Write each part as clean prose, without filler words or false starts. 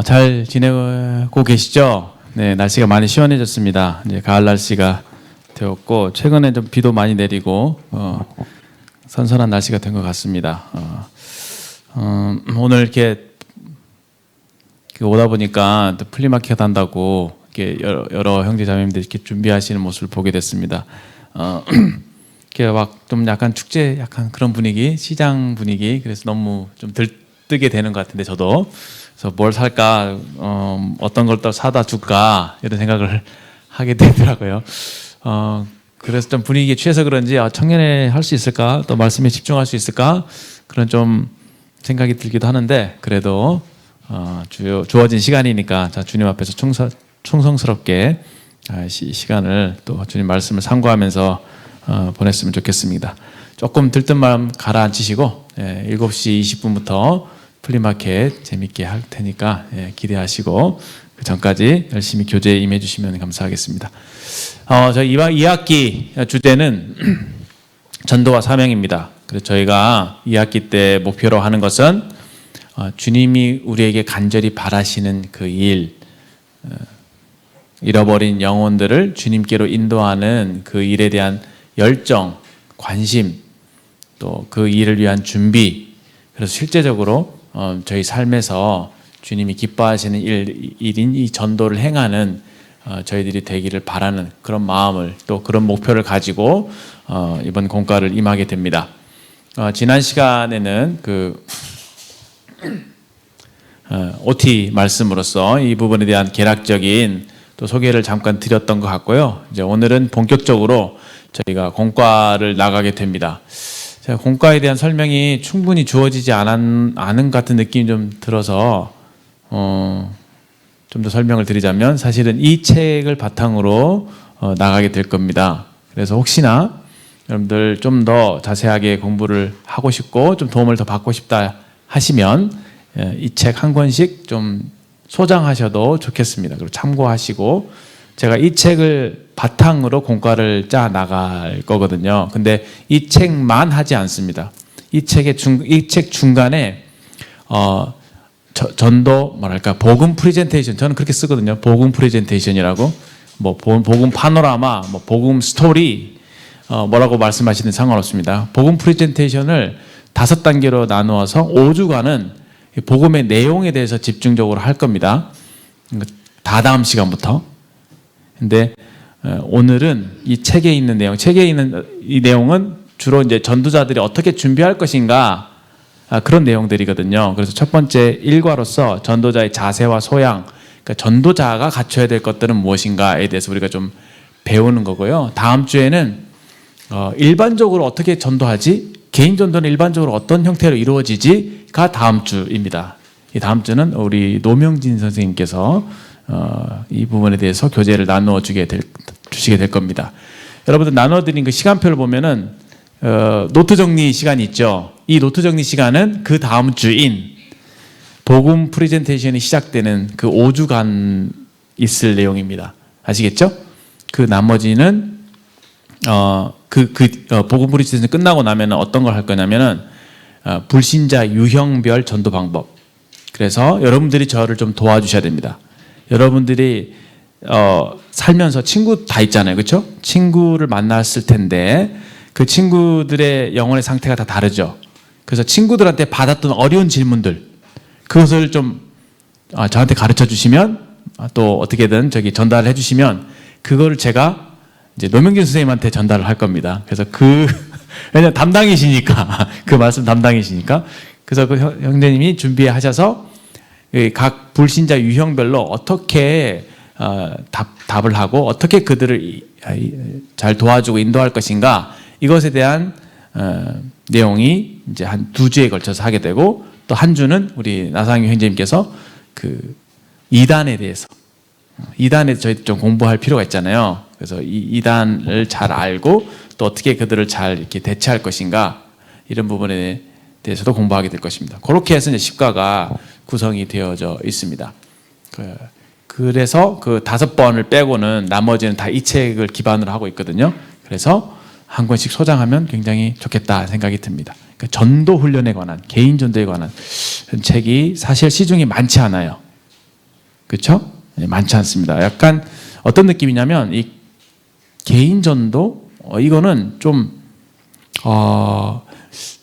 잘 지내고 계시죠? 네, 날씨가 많이 시원해졌습니다. 이제 가을 날씨가 되었고, 최근에 좀 비도 많이 내리고, 선선한 날씨가 된 것 같습니다. 오늘 이렇게 오다 보니까 또 플리마켓 한다고 이렇게 여러 형제 자매님들이 이렇게 준비하시는 모습을 보게 됐습니다. 이렇게 막 좀 약간 축제, 약간 그런 분위기, 시장 분위기, 그래서 너무 좀 들뜨게 되는 것 같은데 저도. 그래서 뭘 살까, 어떤 걸 또 사다 줄까 이런 생각을 하게 되더라고요. 그래서 좀 분위기에 취해서 그런지 청년회 할 수 있을까, 또 말씀에 집중할 수 있을까 그런 좀 생각이 들기도 하는데, 그래도 주어진 시간이니까 자, 주님 앞에서 충성스럽게 시간을 또 주님 말씀을 상고하면서 보냈으면 좋겠습니다. 조금 들뜬 마음 가라앉히시고 7시 20분부터 플리마켓 재밌게 할 테니까 기대하시고 그 전까지 열심히 교제에 임해 주시면 감사하겠습니다. 저희 2학기 주제는 전도와 사명입니다. 그래서 저희가 2학기 때 목표로 하는 것은 주님이 우리에게 간절히 바라시는 그 일, 잃어버린 영혼들을 주님께로 인도하는 그 일에 대한 열정, 관심, 또 그 일을 위한 준비, 그래서 실제적으로 저희 삶에서 주님이 기뻐하시는 일인 이 전도를 행하는 저희들이 되기를 바라는 그런 마음을, 또 그런 목표를 가지고 이번 공과를 임하게 됩니다. 지난 시간에는 그 OT 말씀으로서 이 부분에 대한 개략적인 또 소개를 잠깐 드렸던 것 같고요. 이제 오늘은 본격적으로 저희가 공과를 나가게 됩니다. 제가 공과에 대한 설명이 충분히 주어지지 않은 것 같은 느낌이 좀 들어서 좀 더 설명을 드리자면, 사실은 이 책을 바탕으로 나가게 될 겁니다. 그래서 혹시나 여러분들 좀 더 자세하게 공부를 하고 싶고 좀 도움을 더 받고 싶다 하시면 이 책 한 권씩 좀 소장하셔도 좋겠습니다. 그리고 참고하시고, 제가 이 책을 바탕으로 공과를 짜 나갈 거거든요. 근데 이 책만 하지 않습니다. 이 책 중간에 전도 뭐랄까 복음 프레젠테이션, 저는 그렇게 쓰거든요. 복음 프레젠테이션이라고, 뭐 복음 파노라마, 뭐 복음 스토리, 뭐라고 말씀하시든 상관없습니다. 복음 프레젠테이션을 5단계로 나누어서 5주간은 복음의 내용에 대해서 집중적으로 할 겁니다. 다다음 시간부터. 근데 오늘은 이 책에 있는 이 내용은 주로 이제 전도자들이 어떻게 준비할 것인가, 그런 내용들이거든요. 그래서 첫 번째 일과로서 전도자의 자세와 소양, 그러니까 전도자가 갖춰야 될 것들은 무엇인가에 대해서 우리가 좀 배우는 거고요. 다음 주에는 일반적으로 어떻게 전도하지? 개인 전도는 일반적으로 어떤 형태로 이루어지지가 다음 주입니다. 이 다음 주는 우리 노명진 선생님께서 이 부분에 대해서 교재를 나누어 주시게 될 겁니다. 여러분들 나눠드린 그 시간표를 보면은 노트 정리 시간이 있죠. 이 노트 정리 시간은 그 다음 주인 복음 프레젠테이션이 시작되는 그 5주간 있을 내용입니다. 아시겠죠? 그 나머지는 복음 프레젠테이션 끝나고 나면 어떤 걸 할 거냐면은 불신자 유형별 전도 방법. 그래서 여러분들이 저를 좀 도와주셔야 됩니다. 여러분들이 살면서 친구 다 있잖아요, 그렇죠? 친구를 만났을 텐데 그 친구들의 영혼의 상태가 다 다르죠. 그래서 친구들한테 받았던 어려운 질문들, 그것을 좀 저한테 가르쳐 주시면, 또 어떻게든 전달해 주시면, 그거를 제가 이제 노명진 선생님한테 전달을 할 겁니다. 그래서 왜냐면 담당이시니까, 그 말씀 담당이시니까. 그래서 그 형제님이 준비하셔서 각 불신자 유형별로 어떻게 답을 하고 어떻게 그들을 잘 도와주고 인도할 것인가, 이것에 대한 내용이 이제 한 2주에 걸쳐서 하게 되고, 또 한 주는 우리 나상유 형제님께서 그 이단에 대해서 저희 좀 공부할 필요가 있잖아요. 그래서 이 이단을 잘 알고 또 어떻게 그들을 잘 이렇게 대처할 것인가, 이런 부분에 대해서도 공부하게 될 것입니다. 그렇게 해서 이제 십과가 구성이 되어져 있습니다. 그래서 그 5번을 빼고는 나머지는 다 이 책을 기반으로 하고 있거든요. 그래서 한 권씩 소장하면 굉장히 좋겠다 생각이 듭니다. 그러니까 전도 훈련에 관한, 개인 전도에 관한 책이 사실 시중에 많지 않아요. 그렇죠? 많지 않습니다. 약간 어떤 느낌이냐면 이 개인 전도 이거는 좀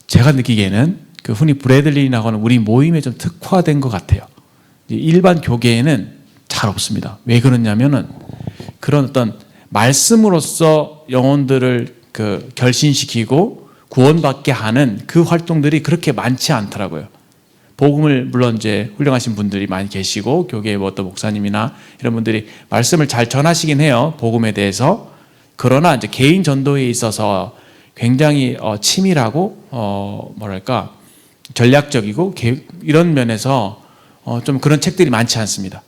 제가 느끼기에는 그 흔히 브래들리라고 하는 우리 모임에 좀 특화된 것 같아요. 일반 교계에는 잘 없습니다. 왜 그러냐면은 그런 어떤 말씀으로써 영혼들을 그 결신시키고 구원받게 하는 그 활동들이 그렇게 많지 않더라고요. 복음을 물론 이제 훌륭하신 분들이 많이 계시고 교계의 어떤 목사님이나 이런 분들이 말씀을 잘 전하시긴 해요. 복음에 대해서. 그러나 이제 개인 전도에 있어서 굉장히 치밀하고 뭐랄까 전략적이고 이런 면에서 좀 그런 책들이 많지 않습니다.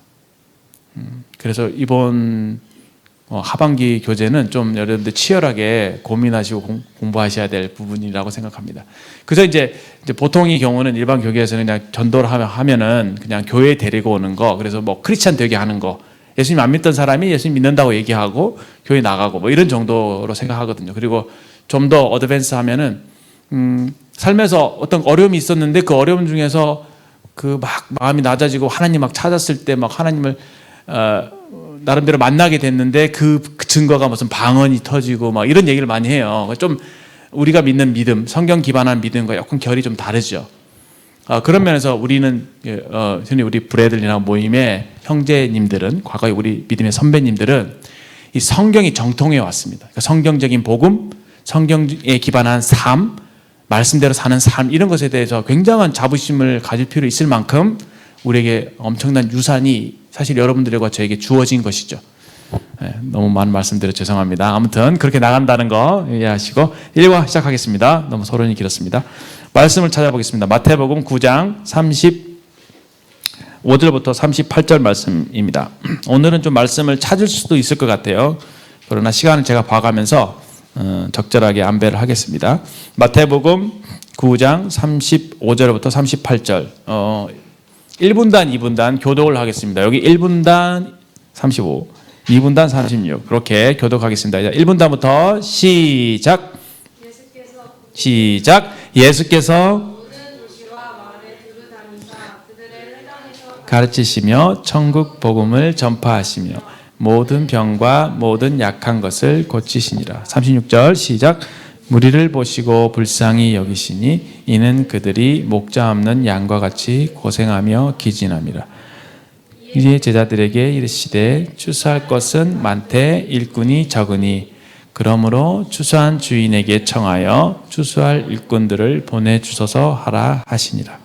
그래서 이번 하반기 교재는 좀 여러분들 치열하게 고민하시고 공부하셔야 될 부분이라고 생각합니다. 그래서 이제 보통의 경우는 일반 교계에서는 그냥 전도를 하면은 그냥 교회에 데리고 오는 거, 그래서 뭐 크리스찬 되게 하는 거, 예수님 안 믿던 사람이 예수님 믿는다고 얘기하고 교회 나가고 뭐 이런 정도로 생각하거든요. 그리고 좀 더 어드밴스 하면은 삶에서 어떤 어려움이 있었는데 그 어려움 중에서 그 막 마음이 낮아지고 하나님 막 찾았을 때 막 하나님을 나름대로 만나게 됐는데 그 증거가 무슨 방언이 터지고 막 이런 얘기를 많이 해요. 좀 우리가 믿는 믿음, 성경 기반한 믿음과 약간 결이 좀 다르죠. 그런 면에서 우리는 흔히 우리 브래들리나 모임의 형제님들은, 과거에 우리 믿음의 선배님들은 이 성경이 정통해 왔습니다. 그러니까 성경적인 복음, 성경에 기반한 삶, 말씀대로 사는 삶, 이런 것에 대해서 굉장한 자부심을 가질 필요 있을 만큼 우리에게 엄청난 유산이 사실 여러분들과 저에게 주어진 것이죠. 너무 많은 말씀드려 죄송합니다. 아무튼 그렇게 나간다는 거 이해하시고 1과 시작하겠습니다. 너무 서론이 길었습니다. 말씀을 찾아보겠습니다. 마태복음 9장 35절부터 38절 말씀입니다. 오늘은 좀 말씀을 찾을 수도 있을 것 같아요. 그러나 시간을 제가 봐가면서 적절하게 안배를 하겠습니다. 마태복음 9장 35절부터 38절 1분단, 2분단 교독을 하겠습니다. 여기 1분단 35, 2분단 36 그렇게 교독하겠습니다. 1분단부터 시작. 예수께서 가르치시며 천국 복음을 전파하시며 모든 병과 모든 약한 것을 고치시니라. 36절 시작. 무리를 보시고 불쌍히 여기시니 이는 그들이 목자 없는 양과 같이 고생하며 기진함이라. 이제 제자들에게 이르시되 추수할 것은 많되 일꾼이 적으니 그러므로 추수한 주인에게 청하여 추수할 일꾼들을 보내주소서 하라 하시니라.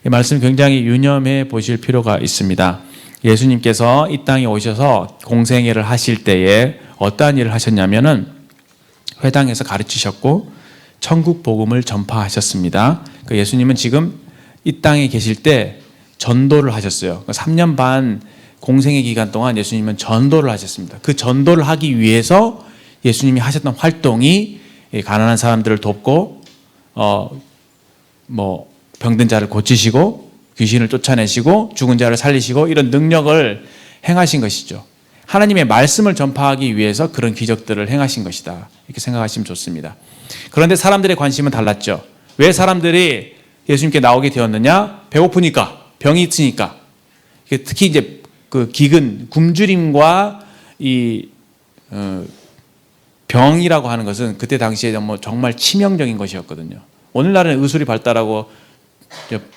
이 말씀 굉장히 유념해 보실 필요가 있습니다. 예수님께서 이 땅에 오셔서 공생애를 하실 때에 어떠한 일을 하셨냐면은 회당에서 가르치셨고 천국 복음을 전파하셨습니다. 예수님은 지금 이 땅에 계실 때 전도를 하셨어요. 3년 반 공생의 기간 동안 예수님은 전도를 하셨습니다. 그 전도를 하기 위해서 예수님이 하셨던 활동이 가난한 사람들을 돕고 병든 자를 고치시고 귀신을 쫓아내시고 죽은 자를 살리시고 이런 능력을 행하신 것이죠. 하나님의 말씀을 전파하기 위해서 그런 기적들을 행하신 것이다. 이렇게 생각하시면 좋습니다. 그런데 사람들의 관심은 달랐죠. 왜 사람들이 예수님께 나오게 되었느냐? 배고프니까, 병이 있으니까. 특히 이제 그 기근, 굶주림과 이 병이라고 하는 것은 그때 당시에 정말 치명적인 것이었거든요. 오늘날은 의술이 발달하고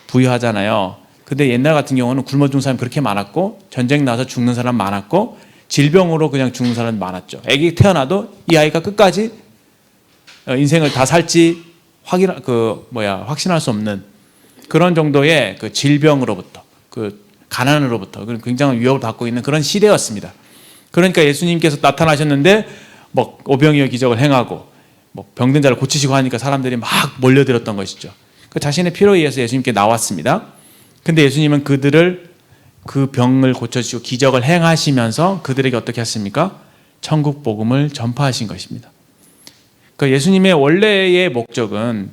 부유하잖아요. 근데 옛날 같은 경우는 굶어 죽는 사람이 그렇게 많았고 전쟁 나서 죽는 사람 많았고 질병으로 그냥 죽는 사람 많았죠. 아기 태어나도 이 아이가 끝까지 인생을 다 살지 확신할 수 없는 그런 정도의 그 질병으로부터, 그 가난으로부터 굉장한 위협을 받고 있는 그런 시대였습니다. 그러니까 예수님께서 나타나셨는데 오병이어 기적을 행하고 병든 자를 고치시고 하니까 사람들이 막 몰려들었던 것이죠. 그 자신의 필요에 의해서 예수님께 나왔습니다. 근데 예수님은 그들을 그 병을 고쳐주시고 기적을 행하시면서 그들에게 어떻게 하십니까? 천국 복음을 전파하신 것입니다. 그러니까 예수님의 원래의 목적은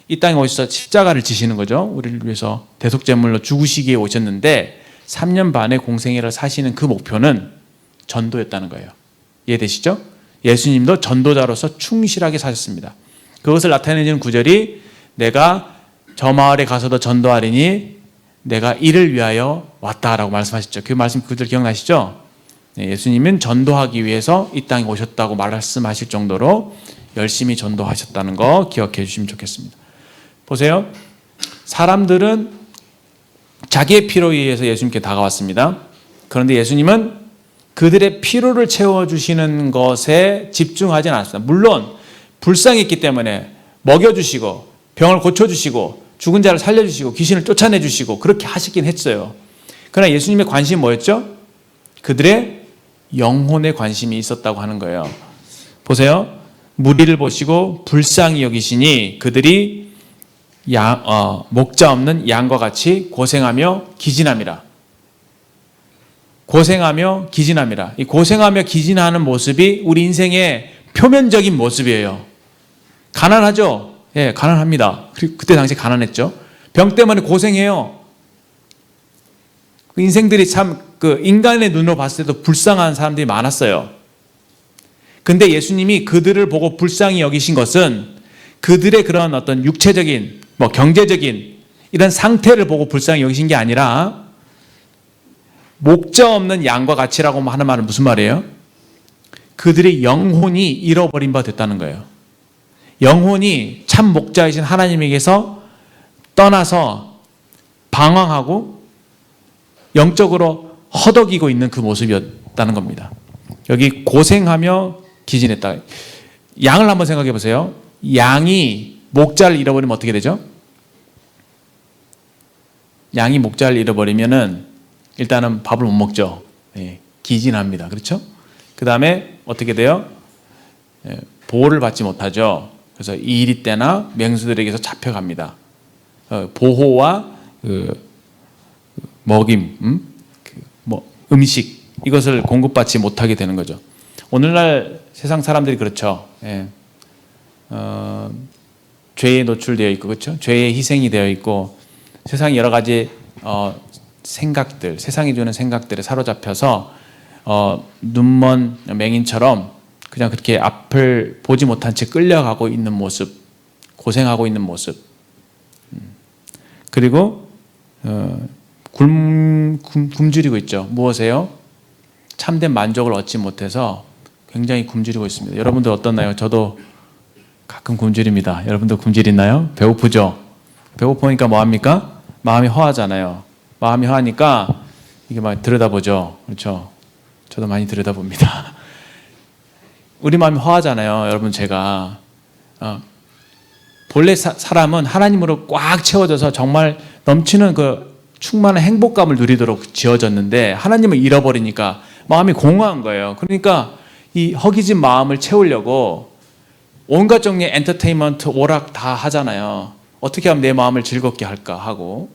이 땅에 오셔서 십자가를 지시는 거죠. 우리를 위해서 대속제물로 죽으시기에 오셨는데 3년 반의 공생애를 사시는 그 목표는 전도였다는 거예요. 이해되시죠? 예수님도 전도자로서 충실하게 사셨습니다. 그것을 나타내는 구절이 내가 저 마을에 가서도 전도하리니 내가 이를 위하여 왔다라고 말씀하셨죠. 그 말씀 그들 기억나시죠? 네, 예수님은 전도하기 위해서 이 땅에 오셨다고 말씀하실 정도로 열심히 전도하셨다는 거 기억해 주시면 좋겠습니다. 보세요. 사람들은 자기의 필요에 의해서 예수님께 다가왔습니다. 그런데 예수님은 그들의 필요를 채워주시는 것에 집중하지 않았습니다. 물론 불쌍했기 때문에 먹여주시고 병을 고쳐주시고 죽은 자를 살려주시고 귀신을 쫓아내주시고 그렇게 하시긴 했어요. 그러나 예수님의 관심이 뭐였죠? 그들의 영혼에 관심이 있었다고 하는 거예요. 보세요. 무리를 보시고 불쌍히 여기시니 그들이 목자 없는 양과 같이 고생하며 기진함이라. 고생하며 기진함이라. 이 고생하며 기진하는 모습이 우리 인생의 표면적인 모습이에요. 가난하죠? 예, 가난합니다. 그때 당시 가난했죠. 병 때문에 고생해요. 그 인생들이 참 그 인간의 눈으로 봤을 때도 불쌍한 사람들이 많았어요. 근데 예수님이 그들을 보고 불쌍히 여기신 것은 그들의 그런 어떤 육체적인 경제적인 이런 상태를 보고 불쌍히 여기신 게 아니라 목자 없는 양과 같이라고 하는 말은 무슨 말이에요? 그들의 영혼이 잃어버린 바 됐다는 거예요. 영혼이 참 목자이신 하나님에게서 떠나서 방황하고 영적으로 허덕이고 있는 그 모습이었다는 겁니다. 여기 고생하며 기진했다. 양을 한번 생각해 보세요. 양이 목자를 잃어버리면 어떻게 되죠? 양이 목자를 잃어버리면은 일단은 밥을 못 먹죠. 예, 기진합니다. 그렇죠? 그 다음에 어떻게 돼요? 예, 보호를 받지 못하죠. 그래서 이리 때나 맹수들에게서 잡혀갑니다. 보호와 먹임, 음식 이것을 공급받지 못하게 되는 거죠. 오늘날 세상 사람들이 그렇죠. 예. 죄에 노출되어 있고 그렇죠. 죄에 희생이 되어 있고 세상 여러 가지 생각들, 세상이 주는 생각들에 사로잡혀서 눈먼 맹인처럼 그냥 그렇게 앞을 보지 못한 채 끌려가고 있는 모습, 고생하고 있는 모습. 그리고 굶주리고 있죠. 무엇에요? 참된 만족을 얻지 못해서 굉장히 굶주리고 있습니다. 여러분들 어떻나요? 저도 가끔 굶주립니다. 여러분도 굶주리나요? 배고프죠? 배고프니까 뭐합니까? 마음이 허하잖아요. 마음이 허하니까 이게 막 들여다보죠. 그렇죠? 저도 많이 들여다봅니다. 우리 마음이 허하잖아요. 여러분 제가 본래 사람은 하나님으로 꽉 채워져서 정말 넘치는 그 충만한 행복감을 누리도록 지어졌는데 하나님을 잃어버리니까 마음이 공허한 거예요. 그러니까 이 허기진 마음을 채우려고 온갖 종류의 엔터테인먼트, 오락 다 하잖아요. 어떻게 하면 내 마음을 즐겁게 할까 하고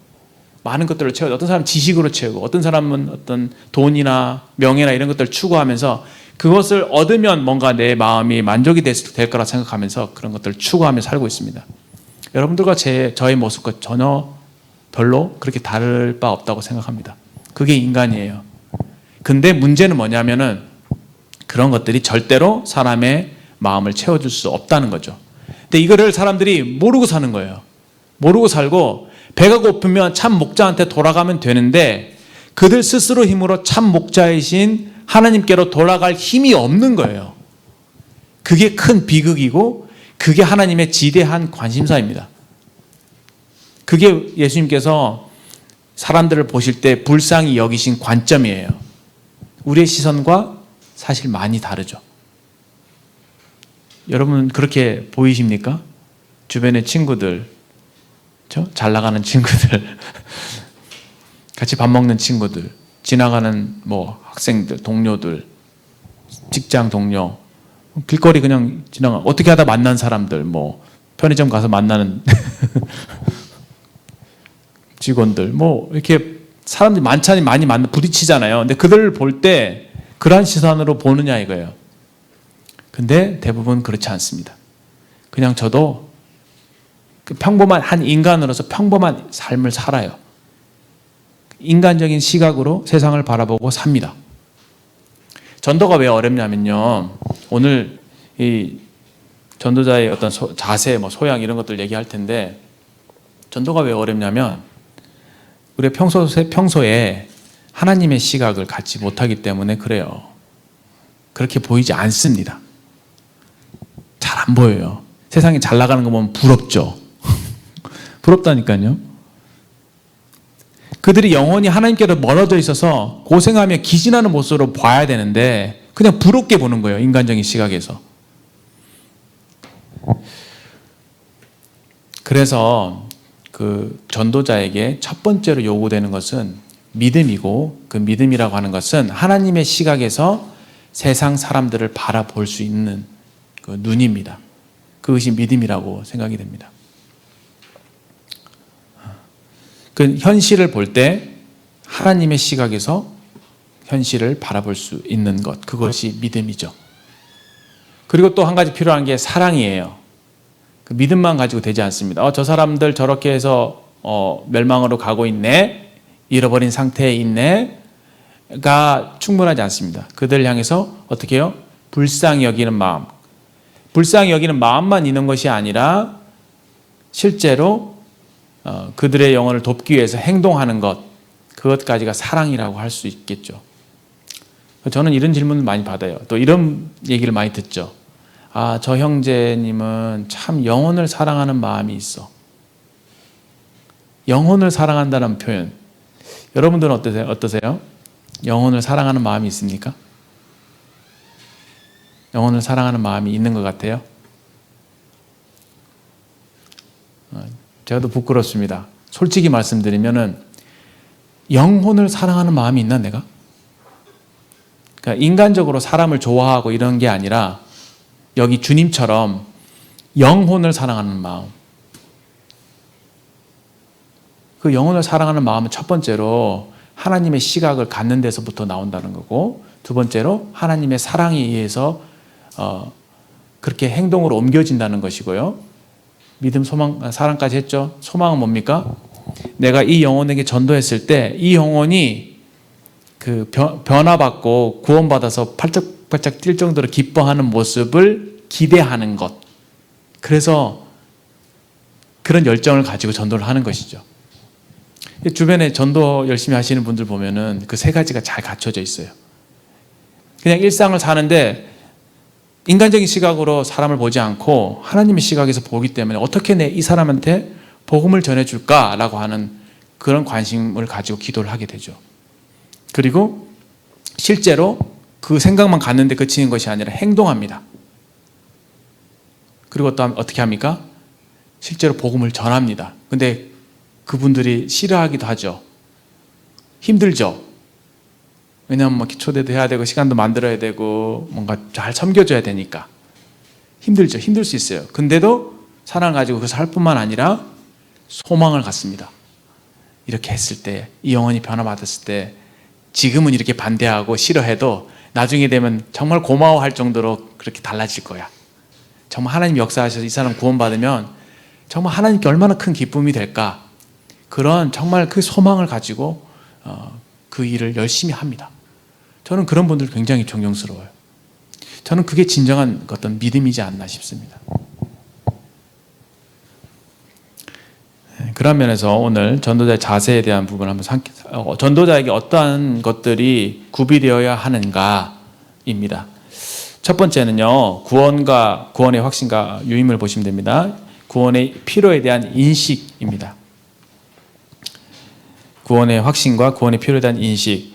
많은 것들을 채우죠. 어떤 사람은 지식으로 채우고 어떤 사람은 어떤 돈이나 명예나 이런 것들을 추구하면서 그것을 얻으면 뭔가 내 마음이 만족이 될 거라 생각하면서 그런 것들을 추구하며 살고 있습니다. 여러분들과 저의 모습과 전혀 별로 그렇게 다를 바 없다고 생각합니다. 그게 인간이에요. 근데 문제는 뭐냐면은 그런 것들이 절대로 사람의 마음을 채워줄 수 없다는 거죠. 근데 이거를 사람들이 모르고 사는 거예요. 모르고 살고 배가 고프면 참 목자한테 돌아가면 되는데 그들 스스로 힘으로 참 목자이신 하나님께로 돌아갈 힘이 없는 거예요. 그게 큰 비극이고 그게 하나님의 지대한 관심사입니다. 그게 예수님께서 사람들을 보실 때 불쌍히 여기신 관점이에요. 우리의 시선과 사실 많이 다르죠. 여러분 그렇게 보이십니까? 주변의 친구들, 그렇죠? 잘 나가는 친구들, 같이 밥 먹는 친구들, 지나가는 학생들, 동료들, 직장 동료, 길거리 그냥 어떻게 하다 만난 사람들, 편의점 가서 만나는 직원들, 이렇게 사람들이 많이 부딪히잖아요. 근데 그들을 볼 때 그러한 시선으로 보느냐 이거예요. 근데 대부분 그렇지 않습니다. 그냥 저도 평범한 한 인간으로서 평범한 삶을 살아요. 인간적인 시각으로 세상을 바라보고 삽니다. 전도가 왜 어렵냐면요. 오늘 이 전도자의 어떤 자세, 소양 이런 것들 얘기할 텐데 전도가 왜 어렵냐면 우리가 평소에 하나님의 시각을 갖지 못하기 때문에 그래요. 그렇게 보이지 않습니다. 잘 안 보여요. 세상에 잘 나가는 거 보면 부럽죠. 부럽다니까요. 그들이 영혼이 하나님께로 멀어져 있어서 고생하며 기진하는 모습으로 봐야 되는데 그냥 부럽게 보는 거예요. 인간적인 시각에서. 그래서 그 전도자에게 첫 번째로 요구되는 것은 믿음이고, 그 믿음이라고 하는 것은 하나님의 시각에서 세상 사람들을 바라볼 수 있는 그 눈입니다. 그것이 믿음이라고 생각이 됩니다. 그 현실을 볼 때 하나님의 시각에서 현실을 바라볼 수 있는 것, 그것이 믿음이죠. 그리고 또 한 가지 필요한 게 사랑이에요. 그 믿음만 가지고 되지 않습니다. 저 사람들 저렇게 해서 멸망으로 가고 있네, 잃어버린 상태에 있네가 충분하지 않습니다. 그들을 향해서 어떻게 해요? 불쌍히 여기는 마음. 불쌍히 여기는 마음만 있는 것이 아니라 실제로 그들의 영혼을 돕기 위해서 행동하는 것, 그것까지가 사랑이라고 할 수 있겠죠. 저는 이런 질문을 많이 받아요. 또 이런 얘기를 많이 듣죠. 저 형제님은 참 영혼을 사랑하는 마음이 있어. 영혼을 사랑한다는 표현, 여러분들은 어떠세요? 영혼을 사랑하는 마음이 있습니까? 영혼을 사랑하는 마음이 있는 것 같아요? 제가 또 부끄럽습니다. 솔직히 말씀드리면은 영혼을 사랑하는 마음이 있나 내가? 그러니까 인간적으로 사람을 좋아하고 이런 게 아니라 여기 주님처럼 영혼을 사랑하는 마음. 그 영혼을 사랑하는 마음은 첫 번째로 하나님의 시각을 갖는 데서부터 나온다는 거고, 두 번째로 하나님의 사랑에 의해서 그렇게 행동으로 옮겨진다는 것이고요. 믿음, 소망, 사랑까지 했죠. 소망은 뭡니까? 내가 이 영혼에게 전도했을 때 이 영혼이 그 변화받고 구원받아서 팔짝팔짝 뛸 정도로 기뻐하는 모습을 기대하는 것. 그래서 그런 열정을 가지고 전도를 하는 것이죠. 주변에 전도 열심히 하시는 분들 보면은 그 세 가지가 잘 갖춰져 있어요. 그냥 일상을 사는데 인간적인 시각으로 사람을 보지 않고 하나님의 시각에서 보기 때문에 어떻게 이 사람한테 복음을 전해줄까라고 하는 그런 관심을 가지고 기도를 하게 되죠. 그리고 실제로 그 생각만 갖는데 그치는 것이 아니라 행동합니다. 그리고 또 어떻게 합니까? 실제로 복음을 전합니다. 근데 그분들이 싫어하기도 하죠. 힘들죠. 왜냐하면 초대도 해야 되고 시간도 만들어야 되고 뭔가 잘 섬겨줘야 되니까 힘들죠. 힘들 수 있어요. 근데도 사랑을 가지고 그것을 할 뿐만 아니라 소망을 갖습니다. 이렇게 했을 때, 이 영혼이 변화받았을 때 지금은 이렇게 반대하고 싫어해도 나중에 되면 정말 고마워할 정도로 그렇게 달라질 거야. 정말 하나님 역사하셔서 이 사람 구원받으면 정말 하나님께 얼마나 큰 기쁨이 될까. 그런 정말 그 소망을 가지고 그 일을 열심히 합니다. 저는 그런 분들 굉장히 존경스러워요. 저는 그게 진정한 어떤 믿음이지 않나 싶습니다. 그런 면에서 오늘 전도자의 자세에 대한 부분을 한번 전도자에게 어떠한 것들이 구비되어야 하는가입니다. 첫 번째는요, 구원의 확신과 유임을 보시면 됩니다. 구원의 필요에 대한 인식입니다. 구원의 확신과 구원의 필요에 대한 인식.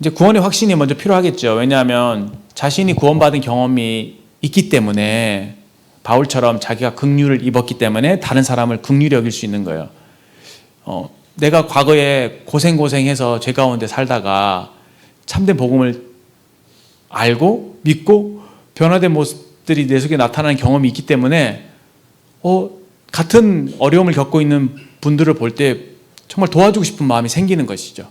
이제 구원의 확신이 먼저 필요하겠죠. 왜냐하면 자신이 구원받은 경험이 있기 때문에, 바울처럼 자기가 긍휼을 입었기 때문에 다른 사람을 긍휼히 여길 수 있는 거예요. 내가 과거에 고생해서 죄 가운데 살다가 참된 복음을 알고 믿고 변화된 모습들이 내 속에 나타나는 경험이 있기 때문에 같은 어려움을 겪고 있는 분들을 볼 때 정말 도와주고 싶은 마음이 생기는 것이죠.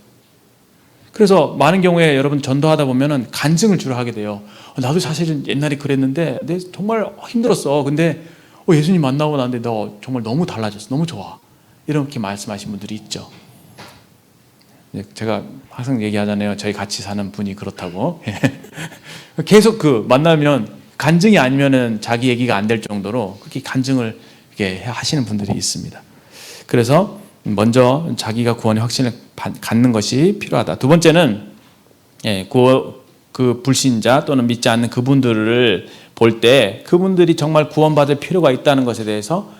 그래서 많은 경우에 여러분 전도하다 보면은 간증을 주로 하게 돼요. 나도 사실은 옛날에 그랬는데 내 정말 힘들었어. 근데 예수님 만나고 나는데 너 정말 너무 달라졌어. 너무 좋아. 이렇게 말씀하신 분들이 있죠. 제가 항상 얘기하잖아요. 저희 같이 사는 분이 그렇다고. 계속 만나면 간증이 아니면은 자기 얘기가 안 될 정도로 그렇게 간증을 이렇게 하시는 분들이 있습니다. 그래서 먼저 자기가 구원의 확신을 갖는 것이 필요하다. 두 번째는 그 불신자 또는 믿지 않는 그분들을 볼 때 그분들이 정말 구원받을 필요가 있다는 것에 대해서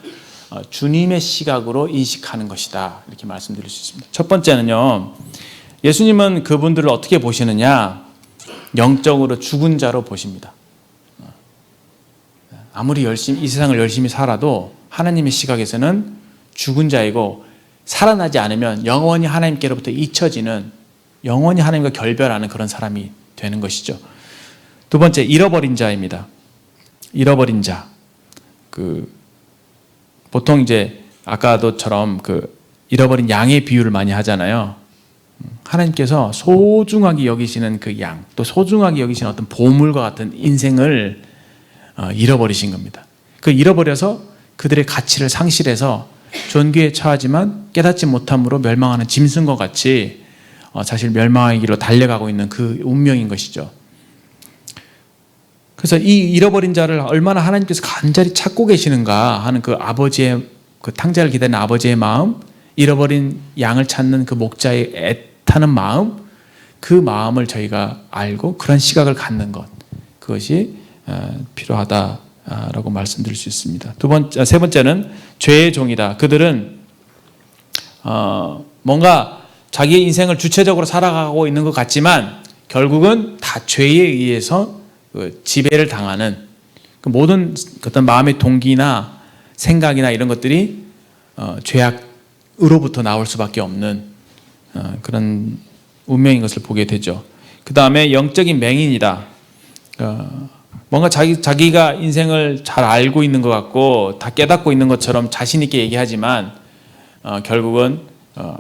주님의 시각으로 인식하는 것이다. 이렇게 말씀드릴 수 있습니다. 첫 번째는요, 예수님은 그분들을 어떻게 보시느냐? 영적으로 죽은 자로 보십니다. 아무리 이 세상을 열심히 살아도 하나님의 시각에서는 죽은 자이고, 살아나지 않으면 영원히 하나님께로부터 잊혀지는, 영원히 하나님과 결별하는 그런 사람이 되는 것이죠. 두 번째, 잃어버린 자입니다. 잃어버린 자. 보통 이제 아까도처럼 잃어버린 양의 비유를 많이 하잖아요. 하나님께서 소중하게 여기시는 그 양, 또 소중하게 여기시는 어떤 보물과 같은 인생을 잃어버리신 겁니다. 잃어버려서 그들의 가치를 상실해서 존귀에 처하지만 깨닫지 못함으로 멸망하는 짐승과 같이 사실 멸망의 길로 달려가고 있는 그 운명인 것이죠. 그래서 이 잃어버린 자를 얼마나 하나님께서 간절히 찾고 계시는가 하는 그 아버지의, 그 탕자를 기다리는 아버지의 마음, 잃어버린 양을 찾는 그 목자의 애타는 마음, 그 마음을 저희가 알고 그런 시각을 갖는 것, 그것이 필요하다라고 말씀드릴 수 있습니다. 세 번째는 죄의 종이다. 그들은 뭔가 자기의 인생을 주체적으로 살아가고 있는 것 같지만 결국은 다 죄에 의해서 지배를 당하는 모든 어떤 마음의 동기나 생각이나 이런 것들이 죄악으로부터 나올 수밖에 없는 그런 운명인 것을 보게 되죠. 그 다음에 영적인 맹인이다. 뭔가 자기가 인생을 잘 알고 있는 것 같고 다 깨닫고 있는 것처럼 자신 있게 얘기하지만 결국은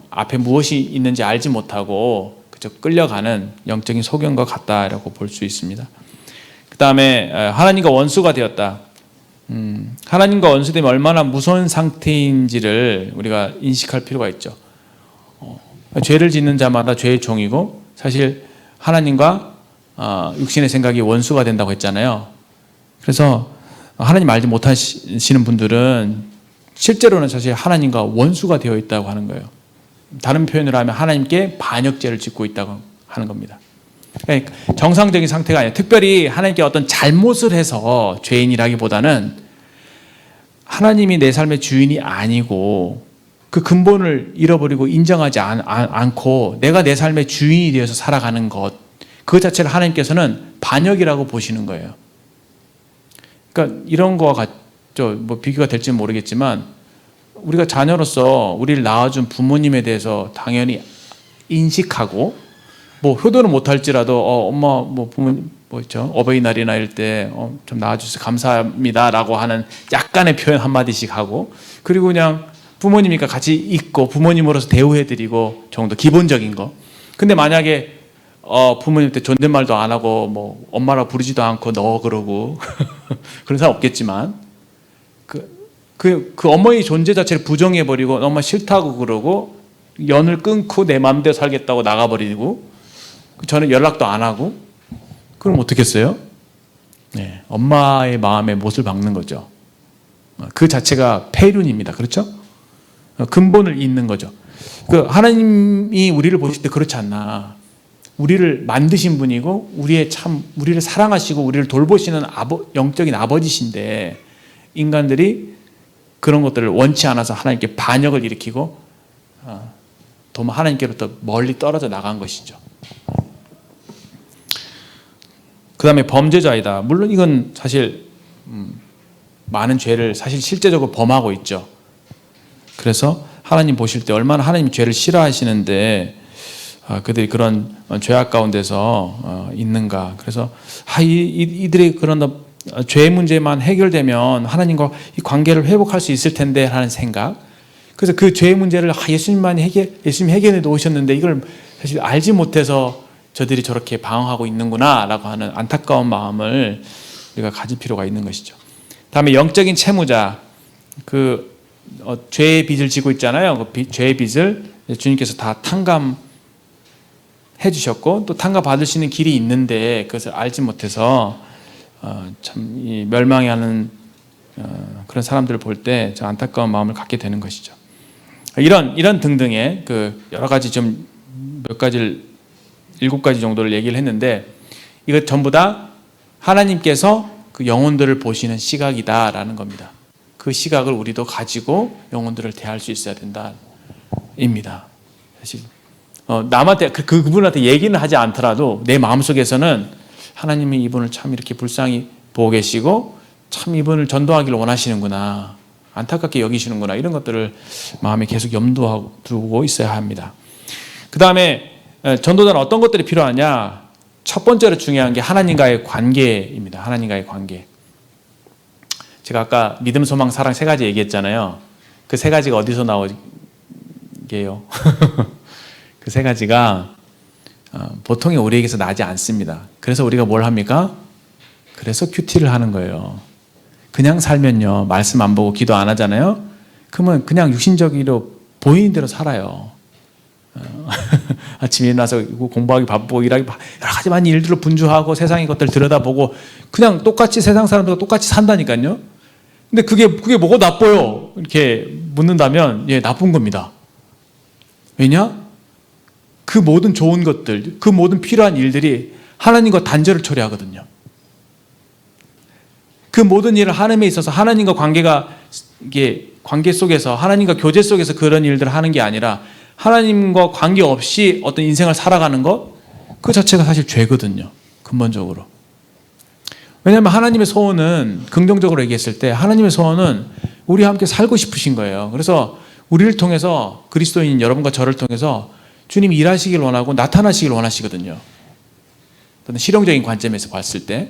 앞에 무엇이 있는지 알지 못하고 그저 끌려가는 영적인 소경과 같다라고 볼 수 있습니다. 그 다음에 하나님과 원수가 되었다. 하나님과 원수되면 얼마나 무서운 상태인지를 우리가 인식할 필요가 있죠. 죄를 짓는 자마다 죄의 종이고, 사실 하나님과 육신의 생각이 원수가 된다고 했잖아요. 그래서 하나님 알지 못하시는 분들은 실제로는 사실 하나님과 원수가 되어 있다고 하는 거예요. 다른 표현으로 하면 하나님께 반역죄를 짓고 있다고 하는 겁니다. 그러니까 정상적인 상태가 아니에요. 특별히 하나님께 어떤 잘못을 해서 죄인이라기보다는 하나님이 내 삶의 주인이 아니고 그 근본을 잃어버리고 인정하지 않고 내가 내 삶의 주인이 되어서 살아가는 것, 그 자체를 하나님께서는 반역이라고 보시는 거예요. 그러니까 이런 거와 같죠. 뭐 비교가 될지는 모르겠지만 우리가 자녀로서 우리를 낳아준 부모님에 대해서 당연히 인식하고, 뭐 효도는 못할지라도 엄마 뭐 부모님 뭐 있죠, 어버이날이나 이럴 때 좀 낳아주셔서 감사합니다라고 하는 약간의 표현 한 마디씩 하고, 그리고 그냥 부모님이니까 같이 있고 부모님으로서 대우해드리고 정도 기본적인 거. 근데 만약에 부모님한테 존댓말도 안 하고 뭐 엄마라 부르지도 않고 너 그러고 그런 사람 없겠지만 그 어머니 존재 자체를 부정해버리고 엄마 싫다고 그러고 연을 끊고 내 마음대로 살겠다고 나가버리고 저는 연락도 안 하고, 그럼 어떻겠어요? 네, 엄마의 마음에 못을 박는 거죠. 그 자체가 폐륜입니다. 그렇죠? 근본을 잇는 거죠. 하나님이 우리를 보실 때 그렇지 않나. 우리를 만드신 분이고 우리를 사랑하시고 우리를 돌보시는 영적인 아버지신데 인간들이 그런 것들을 원치 않아서 하나님께 반역을 일으키고 도마 하나님께로부터 멀리 떨어져 나간 것이죠. 그 다음에 범죄자이다. 물론 이건 사실 많은 죄를 사실 실제적으로 범하고 있죠. 그래서 하나님 보실 때 얼마나 하나님이 죄를 싫어하시는데 그들이 그런 죄악 가운데서 있는가. 그래서 이들의 그런 죄 문제만 해결되면 하나님과 이 관계를 회복할 수 있을 텐데 하는 생각. 그래서 그 죄 문제를 예수님이 해결해 놓으셨는데 이걸 사실 알지 못해서 저들이 저렇게 방황하고 있는구나 라고 하는 안타까운 마음을 우리가 가질 필요가 있는 것이죠. 다음에 영적인 채무자, 죄의 빚을 지고 있잖아요. 죄의 빚을 주님께서 다 탕감해 주셨고 또 탕감 받을 수 있는 길이 있는데 그것을 알지 못해서 참 멸망하는 그런 사람들을 볼 때 저 안타까운 마음을 갖게 되는 것이죠. 이런 등등의 그 여러 가지 좀 몇 가지를 7가지 정도를 얘기를 했는데 이것 전부 다 하나님께서 그 영혼들을 보시는 시각이다라는 겁니다. 그 시각을 우리도 가지고 영혼들을 대할 수 있어야 된다입니다. 사실 남한테 그분한테 얘기는 하지 않더라도 내 마음속에서는 하나님이 이분을 참 이렇게 불쌍히 보고 계시고 참 이분을 전도하기를 원하시는구나, 안타깝게 여기시는구나, 이런 것들을 마음에 계속 염두하고 두고 있어야 합니다. 그 다음에 전도자는 어떤 것들이 필요하냐? 첫 번째로 중요한 게 하나님과의 관계입니다. 하나님과의 관계. 제가 아까 믿음, 소망, 사랑 3가지 얘기했잖아요. 그 3가지가 어디서 나오게요? 그 3가지가 보통의 우리에게서 나지 않습니다. 그래서 우리가 뭘 합니까? 그래서 큐티를 하는 거예요. 그냥 살면요, 말씀 안 보고 기도 안 하잖아요. 그러면 그냥 육신적으로 보이는 대로 살아요. 아침에 일어나서 공부하기 바쁘고 일하기 여러 가지 많은 일들로 분주하고 세상의 것들 들여다보고 그냥 똑같이 세상 사람들과 똑같이 산다니까요. 근데 그게 뭐가 나빠요? 이렇게 묻는다면 예, 나쁜 겁니다. 왜냐? 그 모든 좋은 것들, 그 모든 필요한 일들이 하나님과 단절을 초래하거든요. 그 모든 일을 하나님에 있어서 하나님과 관계 속에서, 하나님과 교제 속에서 그런 일들을 하는 게 아니라 하나님과 관계없이 어떤 인생을 살아가는 것, 그 자체가 사실 죄거든요. 근본적으로. 왜냐하면 하나님의 소원은, 긍정적으로 얘기했을 때 하나님의 소원은 우리와 함께 살고 싶으신 거예요. 그래서 우리를 통해서, 그리스도인 여러분과 저를 통해서 주님이 일하시길 원하고 나타나시길 원하시거든요. 어떤 실용적인 관점에서 봤을 때.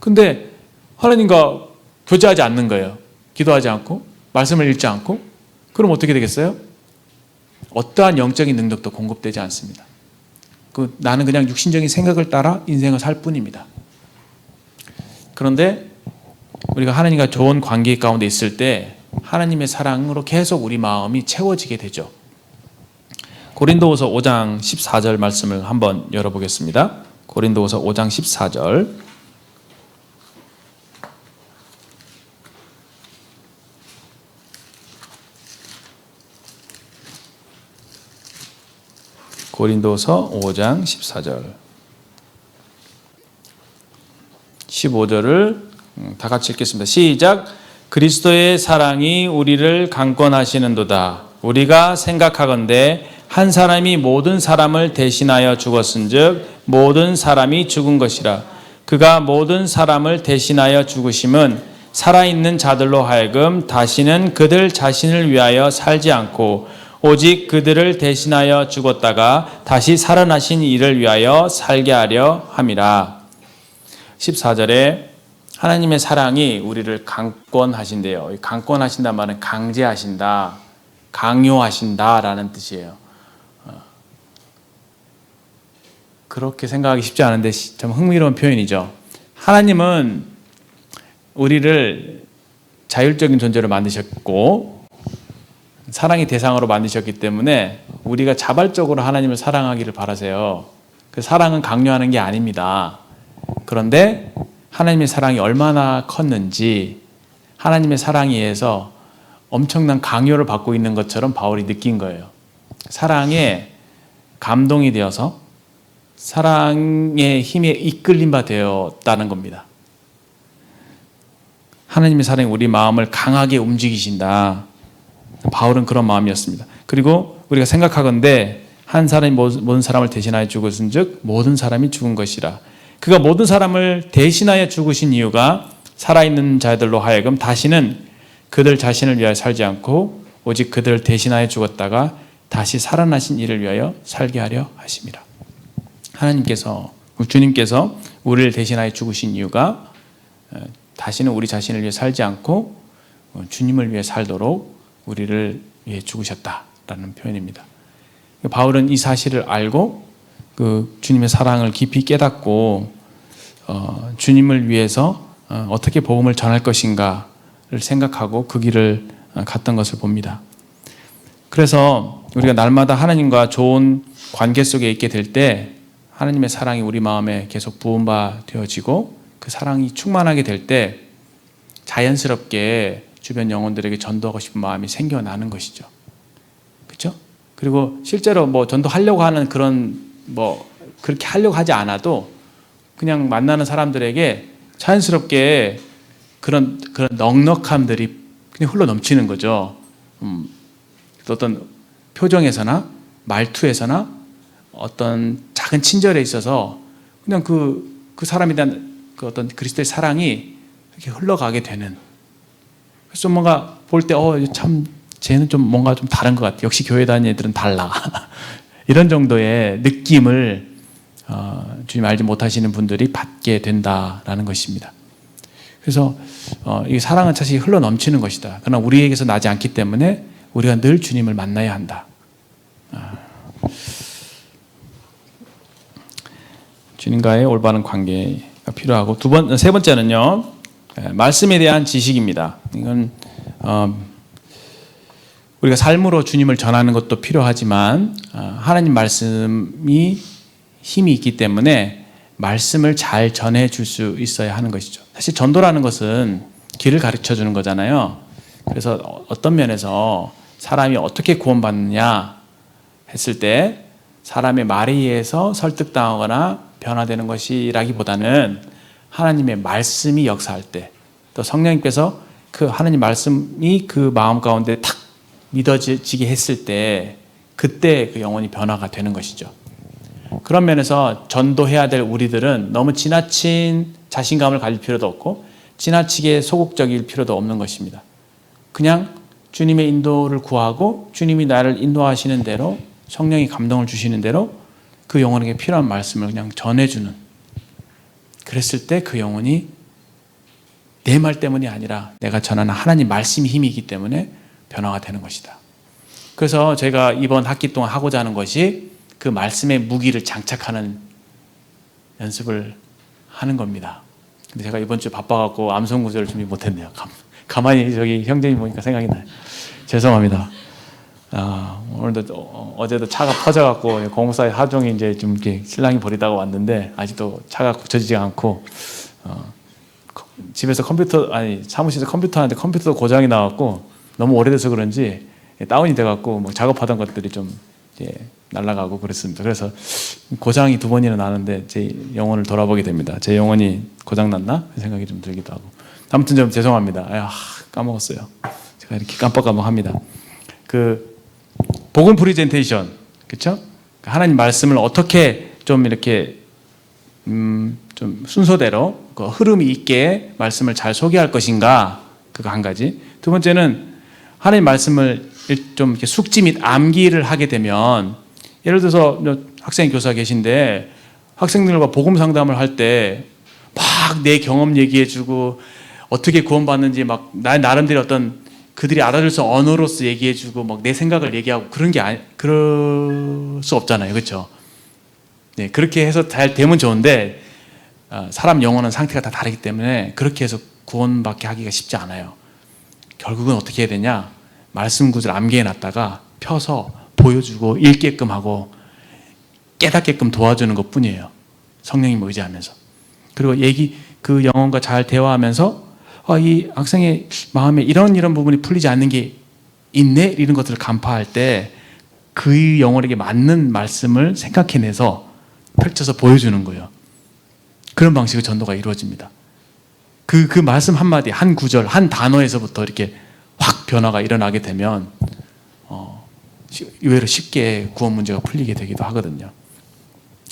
근데 하나님과 교제하지 않는 거예요. 기도하지 않고 말씀을 읽지 않고. 그럼 어떻게 되겠어요? 어떠한 영적인 능력도 공급되지 않습니다. 나는 그냥 육신적인 생각을 따라 인생을 살 뿐입니다. 그런데 우리가 하나님과 좋은 관계 가운데 있을 때 하나님의 사랑으로 계속 우리 마음이 채워지게 되죠. 고린도후서 5장 14절 말씀을 한번 열어보겠습니다. 고린도후서 5장 14절. 고린도서 5장 14절 15절을 다 같이 읽겠습니다. 시작. 그리스도의 사랑이 우리를 강권하시는도다. 우리가 생각하건대 한 사람이 모든 사람을 대신하여 죽었은즉 모든 사람이 죽은 것이라. 그가 모든 사람을 대신하여 죽으심은 살아있는 자들로 하여금 다시는 그들 자신을 위하여 살지 않고 오직 그들을 대신하여 죽었다가 다시 살아나신 이를 위하여 살게 하려 함이라. 14절에 하나님의 사랑이 우리를 강권하신대요. 강권하신다는 말은 강제하신다, 강요하신다라는 뜻이에요. 그렇게 생각하기 쉽지 않은데 참 흥미로운 표현이죠. 하나님은 우리를 자율적인 존재로 만드셨고 사랑의 대상으로 만드셨기 때문에 우리가 자발적으로 하나님을 사랑하기를 바라세요. 그 사랑은 강요하는 게 아닙니다. 그런데 하나님의 사랑이 얼마나 컸는지 하나님의 사랑에 의해서 엄청난 강요를 받고 있는 것처럼 바울이 느낀 거예요. 사랑에 감동이 되어서 사랑의 힘에 이끌림 바 되었다는 겁니다. 하나님의 사랑이 우리 마음을 강하게 움직이신다. 바울은 그런 마음이었습니다. 그리고 우리가 생각하건대 한 사람이 모든 사람을 대신하여 죽었은즉 모든 사람이 죽은 것이라. 그가 모든 사람을 대신하여 죽으신 이유가 살아있는 자들로 하여금 다시는 그들 자신을 위하여 살지 않고 오직 그들을 대신하여 죽었다가 다시 살아나신 이를 위하여 살게 하려 하심이라. 하나님께서, 주님께서 우리를 대신하여 죽으신 이유가 다시는 우리 자신을 위해 살지 않고 주님을 위해 살도록 우리를 위해 죽으셨다라는 표현입니다. 바울은 이 사실을 알고 그 주님의 사랑을 깊이 깨닫고 주님을 위해서 어떻게 복음을 전할 것인가를 생각하고 그 길을 갔던 것을 봅니다. 그래서 우리가 날마다 하나님과 좋은 관계 속에 있게 될 때 하나님의 사랑이 우리 마음에 계속 부음바 되어지고 그 사랑이 충만하게 될 때 자연스럽게 주변 영혼들에게 전도하고 싶은 마음이 생겨나는 것이죠. 그리고 실제로 뭐 전도하려고 하는 그런 뭐 그렇게 하려고 하지 않아도 그냥 만나는 사람들에게 자연스럽게 그런 넉넉함들이 그냥 흘러 넘치는 거죠. 어떤 표정에서나 말투에서나 어떤 작은 친절에 있어서 그냥 그 사람에 대한 그 어떤 그리스도의 사랑이 이렇게 흘러가게 되는. 그래서 뭔가 볼 때 참 쟤는 좀 뭔가 좀 다른 것 같아. 역시 교회 다니는 애들은 달라. 이런 정도의 느낌을 주님 알지 못하시는 분들이 받게 된다라는 것입니다. 그래서 이 사랑은 사실 흘러 넘치는 것이다. 그러나 우리에게서 나지 않기 때문에 우리가 늘 주님을 만나야 한다. 주님과의 올바른 관계가 필요하고 세 번째는요, 말씀에 대한 지식입니다. 이건 우리가 삶으로 주님을 전하는 것도 필요하지만 하나님 말씀이 힘이 있기 때문에 말씀을 잘 전해줄 수 있어야 하는 것이죠. 사실 전도라는 것은 길을 가르쳐 주는 거잖아요. 그래서 어떤 면에서 사람이 어떻게 구원받느냐 했을 때 사람의 말에 의해서 설득당하거나 변화되는 것이라기보다는 하나님의 말씀이 역사할 때, 또 성령님께서 그 하나님 말씀이 그 마음 가운데 탁 믿어지게 했을 때 그때 그 영혼이 변화가 되는 것이죠. 그런 면에서 전도해야 될 우리들은 너무 지나친 자신감을 가질 필요도 없고 지나치게 소극적일 필요도 없는 것입니다. 그냥 주님의 인도를 구하고 주님이 나를 인도하시는 대로, 성령이 감동을 주시는 대로 그 영혼에게 필요한 말씀을 그냥 전해주는, 그랬을 때 그 영혼이 내 말 때문이 아니라 내가 전하는 하나님 말씀이 힘이 있기 때문에 변화가 되는 것이다. 그래서 제가 이번 학기 동안 하고자 하는 것이 그 말씀의 무기를 장착하는 연습을 하는 겁니다. 근데 제가 이번 주에 바빠갖고 암송 구절을 준비 못했네요. 가만히 저기 형제님 보니까 생각이 나요. 죄송합니다. 오늘도 어제도 차가 터져갖고 공사에 하루 종일 이제 좀 이렇게 신랑이 버리다가 왔는데 아직도 차가 고쳐지지 않고 집에서 사무실에서 컴퓨터 하는데 컴퓨터 고장이 나갖고 너무 오래돼서 그런지 다운이 돼갖고 뭐 작업하던 것들이 좀 이제 날아가고 그랬습니다. 그래서 고장이 2번이나 나는데 제 영혼을 돌아보게 됩니다. 제 영혼이 고장 났나? 생각이 좀 들기도 하고. 아무튼 좀 죄송합니다. 까먹었어요. 제가 이렇게 깜빡깜빡합니다. 그 복음 프리젠테이션, 그렇죠? 하나님 말씀을 어떻게 좀 이렇게 좀 순서대로 그 흐름이 있게 말씀을 잘 소개할 것인가, 그거 한 가지. 두 번째는 하나님 말씀을 좀 이렇게 숙지 및 암기를 하게 되면, 예를 들어서 학생 교사 계신데 학생들과 복음 상담을 할 때 막 내 경험 얘기해주고 어떻게 구원받는지 막 나름대로 어떤 그들이 알아들 수 언어로서 얘기해주고 막 내 생각을 얘기하고 그럴 수 없잖아요, 그렇죠? 네, 그렇게 해서 잘 되면 좋은데 사람 영혼은 상태가 다 다르기 때문에 그렇게 해서 구원받게 하기가 쉽지 않아요. 결국은 어떻게 해야 되냐? 말씀 구절 암기해 놨다가 펴서 보여주고 읽게끔 하고 깨닫게끔 도와주는 것 뿐이에요. 성령님 의지하면서. 그리고 그 영혼과 잘 대화하면서 이 학생의 마음에 이런 부분이 풀리지 않는 게 있네? 이런 것들을 간파할 때 그 영혼에게 맞는 말씀을 생각해내서 펼쳐서 보여주는 거예요. 그런 방식의 전도가 이루어집니다. 그 말씀 한마디, 한 구절, 한 단어에서부터 이렇게 확 변화가 일어나게 되면 의외로 쉽게 구원 문제가 풀리게 되기도 하거든요.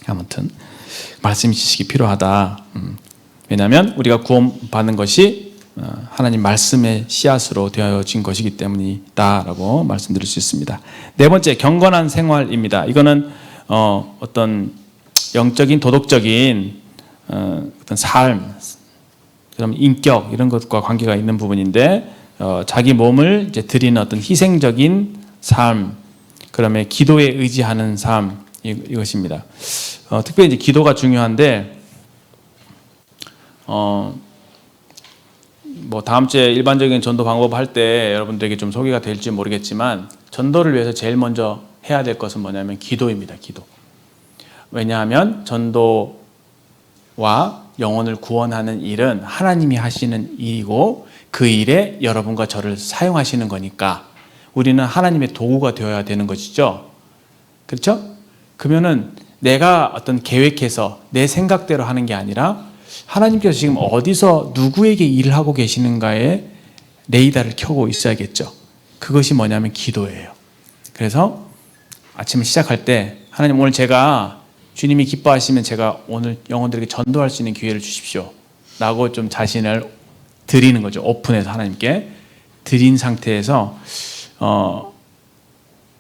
아무튼 말씀 지식이 필요하다. 왜냐하면 우리가 구원받는 것이 하나님 말씀의 씨앗으로 되어진 것이기 때문이다라고 말씀드릴 수 있습니다. 네 번째, 경건한 생활입니다. 이거는 어떤 영적인 도덕적인 어떤 삶, 그럼 인격 이런 것과 관계가 있는 부분인데 자기 몸을 이제 드리는 어떤 희생적인 삶, 그다음에 기도에 의지하는 삶, 이것입니다. 특별히 이제 기도가 중요한데 뭐 다음 주에 일반적인 전도 방법 할 때 여러분들에게 좀 소개가 될지 모르겠지만 전도를 위해서 제일 먼저 해야 될 것은 뭐냐면 기도입니다. 기도. 왜냐하면 전도와 영혼을 구원하는 일은 하나님이 하시는 일이고 그 일에 여러분과 저를 사용하시는 거니까 우리는 하나님의 도구가 되어야 되는 것이죠. 그렇죠? 그러면은 내가 어떤 계획해서 내 생각대로 하는 게 아니라 하나님께서 지금 어디서 누구에게 일을 하고 계시는가에 레이더를 켜고 있어야겠죠. 그것이 뭐냐면 기도예요. 그래서 아침을 시작할 때 하나님, 오늘 제가 주님이 기뻐하시면 제가 오늘 영혼들에게 전도할 수 있는 기회를 주십시오 라고 좀 자신을 드리는 거죠. 오픈해서 하나님께 드린 상태에서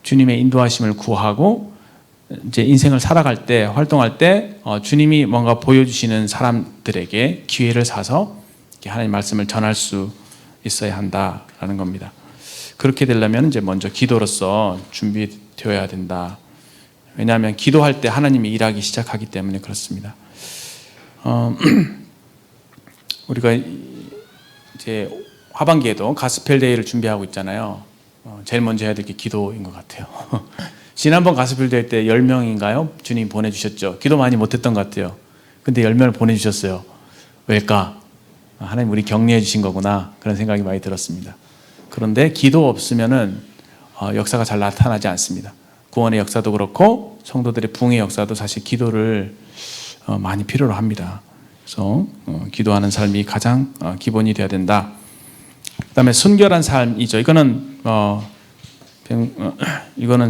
주님의 인도하심을 구하고 이제 인생을 살아갈 때, 활동할 때 주님이 뭔가 보여주시는 사람들에게 기회를 사서 하나님 말씀을 전할 수 있어야 한다라는 겁니다. 그렇게 되려면 이제 먼저 기도로서 준비되어야 된다. 왜냐하면 기도할 때 하나님이 일하기 시작하기 때문에 그렇습니다. 우리가 이제 하반기에도 가스펠 데이를 준비하고 있잖아요. 제일 먼저 해야 될 게 기도인 것 같아요. 지난번 가스펠 데이 때 10명인가요? 주님 보내주셨죠. 기도 많이 못했던 것 같아요. 근데 10명을 보내주셨어요. 왜일까? 하나님 우리 격려해 주신 거구나, 그런 생각이 많이 들었습니다. 그런데 기도 없으면은 역사가 잘 나타나지 않습니다. 구원의 역사도 그렇고 성도들의 부흥의 역사도 사실 기도를 많이 필요로 합니다. 그래서 기도하는 삶이 가장 기본이 되어야 된다. 그다음에 순결한 삶이죠. 이거는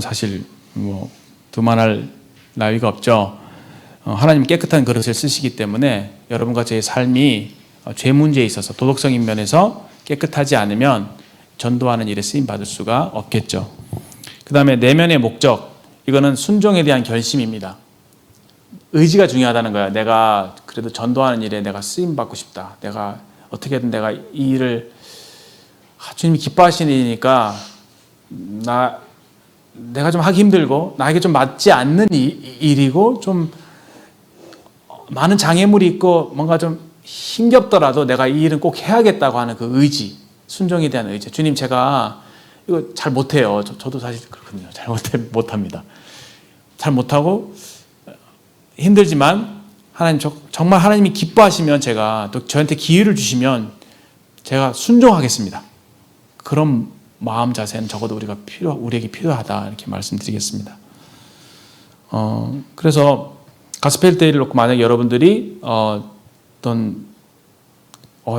사실 뭐 두말할 나위가 없죠. 하나님 깨끗한 그릇을 쓰시기 때문에 여러분과 제 삶이 죄 문제에 있어서 도덕적인 면에서 깨끗하지 않으면 전도하는 일에 쓰임 받을 수가 없겠죠. 그 다음에 내면의 목적, 이거는 순종에 대한 결심입니다. 의지가 중요하다는 거야. 내가 그래도 전도하는 일에 내가 쓰임 받고 싶다. 내가 어떻게든 내가 이 일을 주님이 기뻐하시는 일이니까 내가 좀 하기 힘들고 나에게 좀 맞지 않는 일이고 좀 많은 장애물이 있고 뭔가 좀 힘겹더라도 내가 이 일은 꼭 해야겠다고 하는 그 의지, 순종에 대한 의지. 주님, 제가 이거 잘 못해요. 저도 사실 그렇거든요. 잘 못합니다. 잘 못하고 힘들지만 하나님, 정말 하나님이 기뻐하시면 제가 또 저한테 기회를 주시면 제가 순종하겠습니다. 그런 마음 자세는 적어도 우리에게 필요하다, 이렇게 말씀드리겠습니다. 그래서 가스펠 데이를 놓고 만약 여러분들이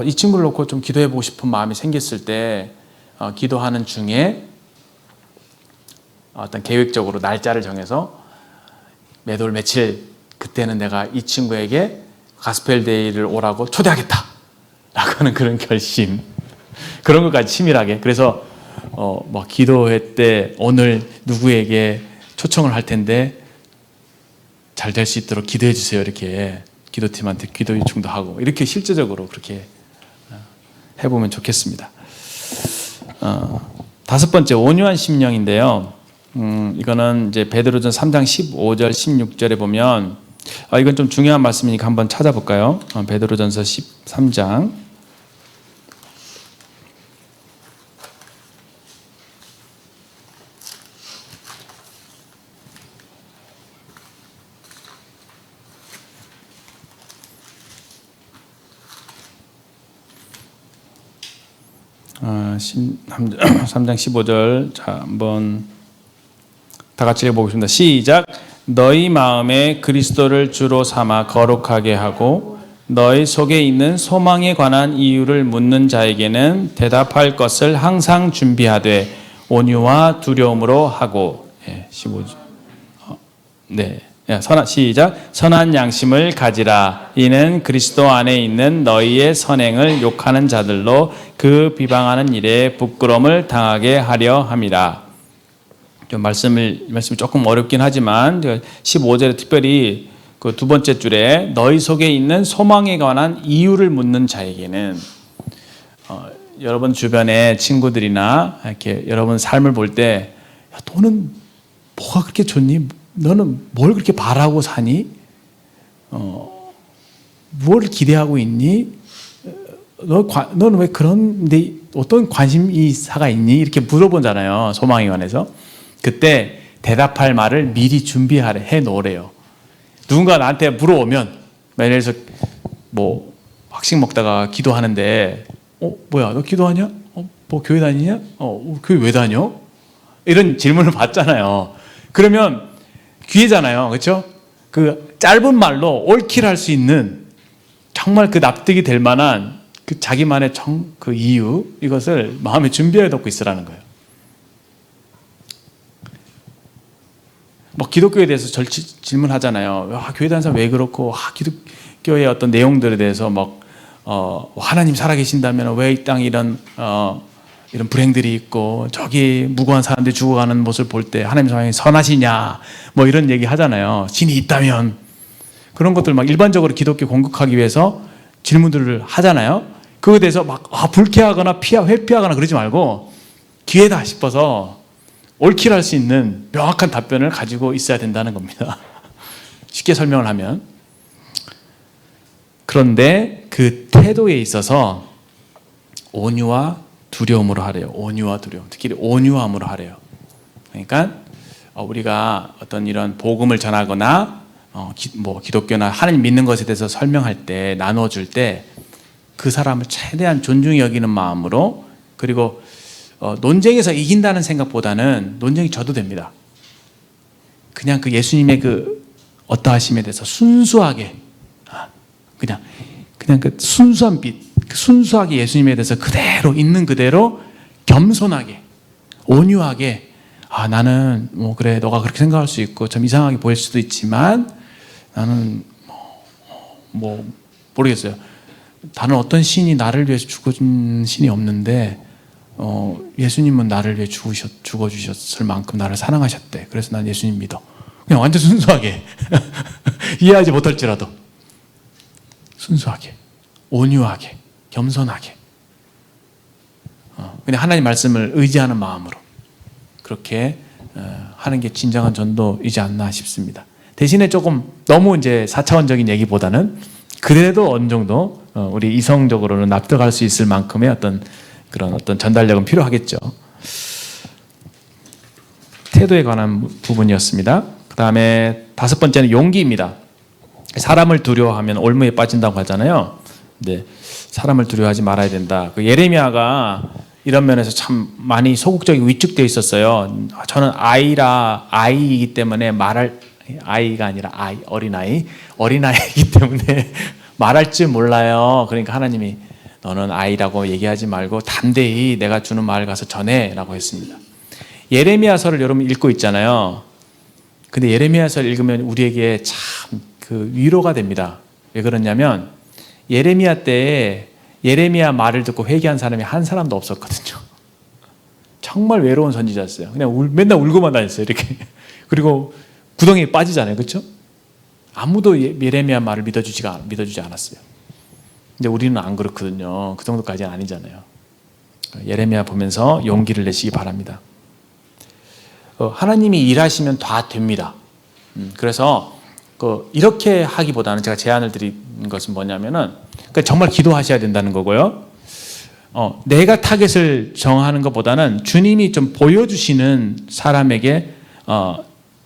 이 친구를 놓고 좀 기도해 보고 싶은 마음이 생겼을 때 기도하는 중에 어떤 계획적으로 날짜를 정해서 매달 며칠, 그때는 내가 이 친구에게 가스펠 데이를 오라고 초대하겠다 라고 하는 그런 결심, 그런 것까지 치밀하게. 그래서 막 기도회 때 오늘 누구에게 초청을 할 텐데 잘 될 수 있도록 기도해 주세요, 이렇게 기도팀한테 기도 요청도 하고, 이렇게 실제적으로 그렇게 해보면 좋겠습니다. 다섯 번째, 온유한 심령인데요. 이거는 이제 베드로전 3장 15절 16절에 보면, 이건 좀 중요한 말씀이니까 한번 찾아볼까요? 베드로전서 13장 3장 15절. 자, 한번 다 같이 읽어보겠습니다. 시작. 너희 마음에 그리스도를 주로 삼아 거룩하게 하고 너희 속에 있는 소망에 관한 이유를 묻는 자에게는 대답할 것을 항상 준비하되 온유와 두려움으로 하고. 15절. 네. 시작. 선한 양심을 가지라. 이는 그리스도 안에 있는 너희의 선행을 욕하는 자들로 그 비방하는 일에 부끄러움을 당하게 하려 함이라. 좀 말씀이 조금 어렵긴 하지만 15절에 특별히 그 두 번째 줄에 너희 속에 있는 소망에 관한 이유를 묻는 자에게는, 여러분 주변의 친구들이나 이렇게 여러분 삶을 볼 때, 너는 뭐가 그렇게 좋니? 너는 뭘 그렇게 바라고 사니? 뭘 기대하고 있니? 너는 왜 그런데 어떤 관심사가 있니? 이렇게 물어보잖아요. 소망에 관해서. 그때 대답할 말을 미리 준비해 놓으래요. 누군가 나한테 물어오면, 예를 들어서 뭐 학식 먹다가 기도하는데, 뭐야, 너 기도하냐? 뭐 교회 다니냐? 교회 왜 다녀? 이런 질문을 받잖아요. 그러면 기회잖아요. 그렇죠? 그 짧은 말로 옳기를 할 수 있는 정말 그 납득이 될 만한 그 자기만의 그 이유, 이것을 마음에 준비해 놓고 있으라는 거예요. 뭐 기독교에 대해서 질문하잖아요. 교회 다니는 사람 왜 그렇고, 기독교의 어떤 내용들에 대해서 하나님 살아계신다면 왜 이 땅에 이런 불행들이 있고, 저기 무고한 사람들이 죽어가는 모습을 볼 때 하나님 상황이 선하시냐, 뭐 이런 얘기 하잖아요. 신이 있다면. 그런 것들 일반적으로 기독교 공격하기 위해서 질문들을 하잖아요. 그거에 대해서 불쾌하거나 회피하거나 그러지 말고, 기회다 싶어서 옳기를 할 수 있는 명확한 답변을 가지고 있어야 된다는 겁니다. 쉽게 설명을 하면. 그런데 그 태도에 있어서 온유와 두려움으로 하래요. 온유와 두려움. 특히 온유함으로 하래요. 그러니까 우리가 어떤 이런 복음을 전하거나 기독교나 하나님 믿는 것에 대해서 설명할 때, 나눠줄 때 그 사람을 최대한 존중히 여기는 마음으로, 그리고 논쟁에서 이긴다는 생각보다는 논쟁이 져도 됩니다. 그냥 그 예수님의 그 어떠하심에 대해서 순수하게, 그냥 그 순수한 빛, 순수하게 예수님에 대해서 그대로 있는 그대로 겸손하게, 온유하게, 나는 그래, 너가 그렇게 생각할 수 있고 좀 이상하게 보일 수도 있지만 나는 모르겠어요. 다른 어떤 신이 나를 위해서 죽어준 신이 없는데 예수님은 나를 위해 죽어주셨을 만큼 나를 사랑하셨대. 그래서 난 예수님 믿어. 그냥 완전 순수하게 이해하지 못할지라도 순수하게, 온유하게, 겸손하게, 그냥 하나님 말씀을 의지하는 마음으로 그렇게 하는 게 진정한 전도이지 않나 싶습니다. 대신에 조금 너무 이제 4차원적인 얘기보다는 그래도 어느 정도 우리 이성적으로는 납득할 수 있을 만큼의 그런 어떤 전달력은 필요하겠죠. 태도에 관한 부분이었습니다. 그 다음에 5번째는 용기입니다. 사람을 두려워하면 올무에 빠진다고 하잖아요. 근데 사람을 두려워하지 말아야 된다. 그 예레미야가 이런 면에서 참 많이 소극적이고 위축되어 있었어요. 저는 아이이기 때문에 아이가 아니라 어린아이이기 때문에 말할 줄 몰라요. 그러니까 하나님이 너는 아이라고 얘기하지 말고 담대히 내가 주는 말을 가서 전해라고 했습니다. 예레미야서를 여러분 읽고 있잖아요. 근데 예레미야서를 읽으면 우리에게 참 그 위로가 됩니다. 왜 그러냐면 예레미야 때에 예레미야 말을 듣고 회개한 사람이 한 사람도 없었거든요. 정말 외로운 선지자였어요. 그냥 맨날 울고만 다녔어요. 이렇게. 그리고 구덩이에 빠지잖아요. 그렇죠? 아무도 예레미야 말을 믿어주지 않았어요. 근데 우리는 안 그렇거든요. 그 정도까지는 아니잖아요. 예레미야 보면서 용기를 내시기 바랍니다. 하나님이 일하시면 다 됩니다. 그래서 이렇게 하기보다는 제가 제안을 드린 것은 뭐냐면은 정말 기도하셔야 된다는 거고요. 내가 타겟을 정하는 것보다는 주님이 좀 보여주시는 사람에게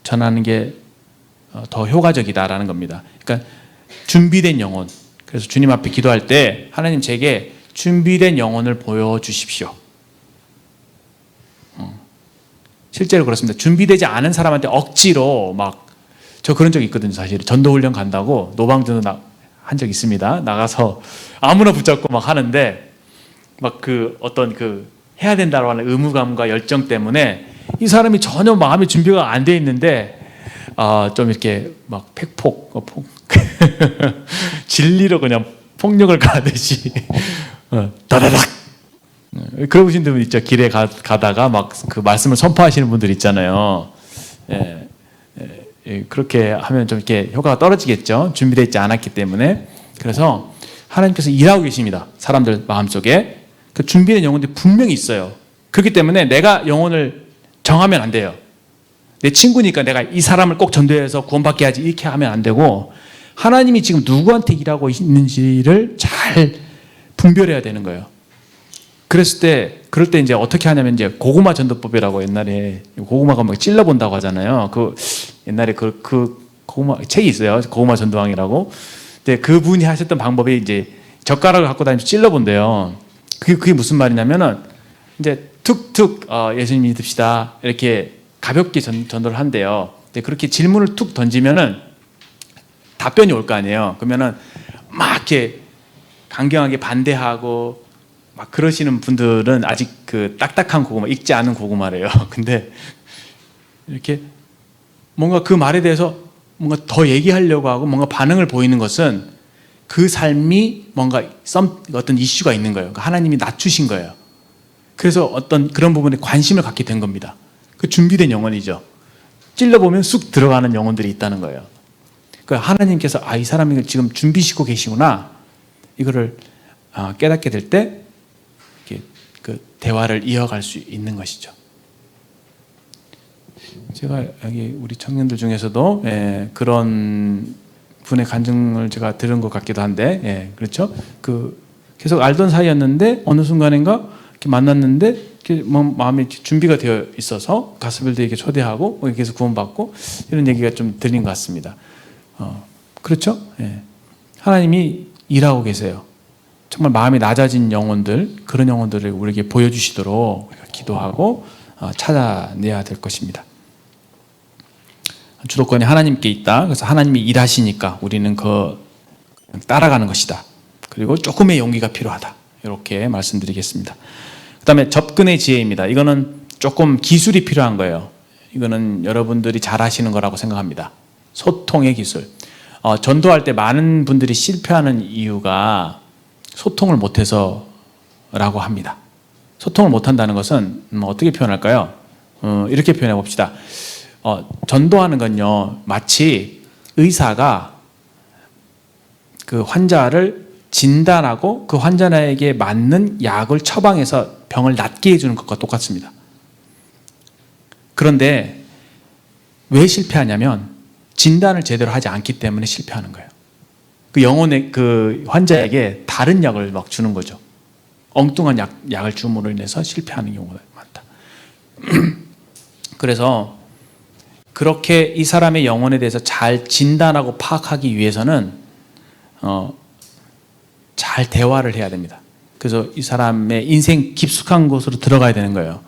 전하는 게 더 효과적이다라는 겁니다. 그러니까 준비된 영혼. 그래서 주님 앞에 기도할 때 하나님 제게 준비된 영혼을 보여주십시오. 실제로 그렇습니다. 준비되지 않은 사람한테 억지로 저 그런 적 있거든요. 사실 전도훈련 간다고 노방전도 한 적 있습니다. 나가서 아무나 붙잡고 하는데 해야 된다고 하는 의무감과 열정 때문에 이 사람이 전혀 마음의 준비가 안 돼 있는데 좀 이렇게 진리로 그냥 폭력을 가하듯이 다다닥 그러신 분들 있죠. 길에 가다가 그 말씀을 선포하시는 분들 있잖아요. 그렇게 하면 좀 이렇게 효과가 떨어지겠죠. 준비되어 있지 않았기 때문에. 그래서 하나님께서 일하고 계십니다. 사람들 마음속에. 그 준비된 영혼들이 분명히 있어요. 그렇기 때문에 내가 영혼을 정하면 안 돼요. 내 친구니까 내가 이 사람을 꼭 전도해서 구원받게 하지 이렇게 하면 안 되고 하나님이 지금 누구한테 일하고 있는지를 잘 분별해야 되는 거예요. 그럴 때 이제 어떻게 하냐면 이제 고구마 전도법이라고 옛날에 고구마가 찔러본다고 하잖아요. 옛날에 그 고구마 책이 있어요. 고구마 전도왕이라고. 근데 그분이 하셨던 방법이 이제 젓가락을 갖고 다니면서 찔러본대요. 그게 무슨 말이냐면은 이제 툭툭 예수님 믿읍시다 이렇게 가볍게 전도를 한대요. 근데 그렇게 질문을 툭 던지면은 답변이 올 거 아니에요. 그러면은 막 이렇게 강경하게 반대하고 막 그러시는 분들은 아직 그 딱딱한 고구마, 익지 않은 고구마래요. 근데 이렇게 뭔가 그 말에 대해서 뭔가 더 얘기하려고 하고 뭔가 반응을 보이는 것은 그 삶이 뭔가 어떤 이슈가 있는 거예요. 하나님이 낮추신 거예요. 그래서 어떤 그런 부분에 관심을 갖게 된 겁니다. 그 준비된 영혼이죠. 찔러보면 쑥 들어가는 영혼들이 있다는 거예요. 그러니까 하나님께서 이 사람이 지금 준비시고 계시구나. 이거를 깨닫게 될 때 그 대화를 이어갈 수 있는 것이죠. 제가 여기 우리 청년들 중에서도 그런 분의 간증을 제가 들은 것 같기도 한데, 그렇죠? 그 계속 알던 사이였는데 어느 순간인가 이렇게 만났는데 이렇게 마음이 준비가 되어 있어서 가스빌드에게 초대하고 계속 구원받고 이런 얘기가 좀 들린 것 같습니다. 그렇죠? 하나님이 일하고 계세요. 정말 마음이 낮아진 영혼들, 그런 영혼들을 우리에게 보여주시도록 우리가 기도하고 찾아내야 될 것입니다. 주도권이 하나님께 있다. 그래서 하나님이 일하시니까 우리는 따라가는 것이다. 그리고 조금의 용기가 필요하다. 이렇게 말씀드리겠습니다. 그 다음에 접근의 지혜입니다. 이거는 조금 기술이 필요한 거예요. 이거는 여러분들이 잘 하시는 거라고 생각합니다. 소통의 기술. 전도할 때 많은 분들이 실패하는 이유가 소통을 못해서라고 합니다. 소통을 못한다는 것은 어떻게 표현할까요? 이렇게 표현해 봅시다. 전도하는 건요, 마치 의사가 그 환자를 진단하고 그 환자에게 맞는 약을 처방해서 병을 낫게 해주는 것과 똑같습니다. 그런데 왜 실패하냐면 진단을 제대로 하지 않기 때문에 실패하는 거예요. 그 영혼의 그 환자에게 다른 약을 막 주는 거죠. 엉뚱한 약을 줌으로 인해서 실패하는 경우가 많다. 그래서 그렇게 이 사람의 영혼에 대해서 잘 진단하고 파악하기 위해서는 잘 대화를 해야 됩니다. 그래서 이 사람의 인생 깊숙한 곳으로 들어가야 되는 거예요.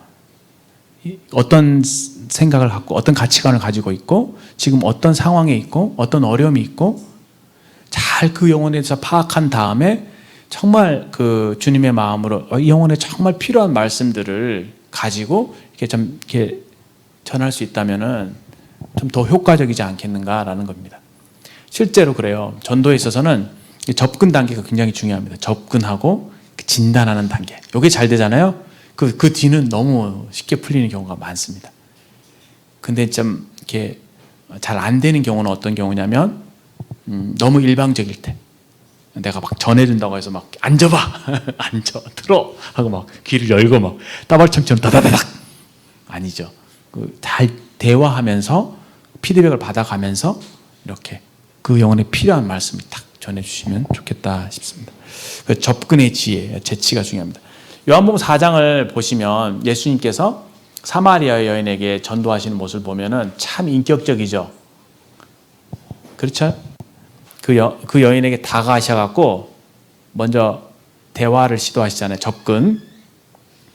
어떤 생각을 갖고 어떤 가치관을 가지고 있고 지금 어떤 상황에 있고 어떤 어려움이 있고 잘 그 영혼에 대해서 파악한 다음에 정말 그 주님의 마음으로 이 영혼에 정말 필요한 말씀들을 가지고 이렇게 전할 수 있다면은 좀 더 효과적이지 않겠는가라는 겁니다. 실제로 그래요. 전도에 있어서는 접근 단계가 굉장히 중요합니다. 접근하고 진단하는 단계. 이게 잘 되잖아요. 그 뒤는 너무 쉽게 풀리는 경우가 많습니다. 근데 좀 이렇게 잘 안 되는 경우는 어떤 경우냐면 너무 일방적일 때 내가 막 전해준다고 해서 막 앉아봐 앉아 들어 하고 막 귀를 열고 막 따발청처럼 다다다닥 아니죠. 잘 대화하면서 피드백을 받아가면서 이렇게 그 영혼에 필요한 말씀을 딱 전해주시면 좋겠다 싶습니다. 접근의 지혜, 재치가 중요합니다. 요한복음 4장을 보시면 예수님께서 사마리아 여인에게 전도하시는 모습을 보면은 참 인격적이죠. 그렇죠? 그 여인에게 다가가셔갖고 먼저 대화를 시도하시잖아요. 접근.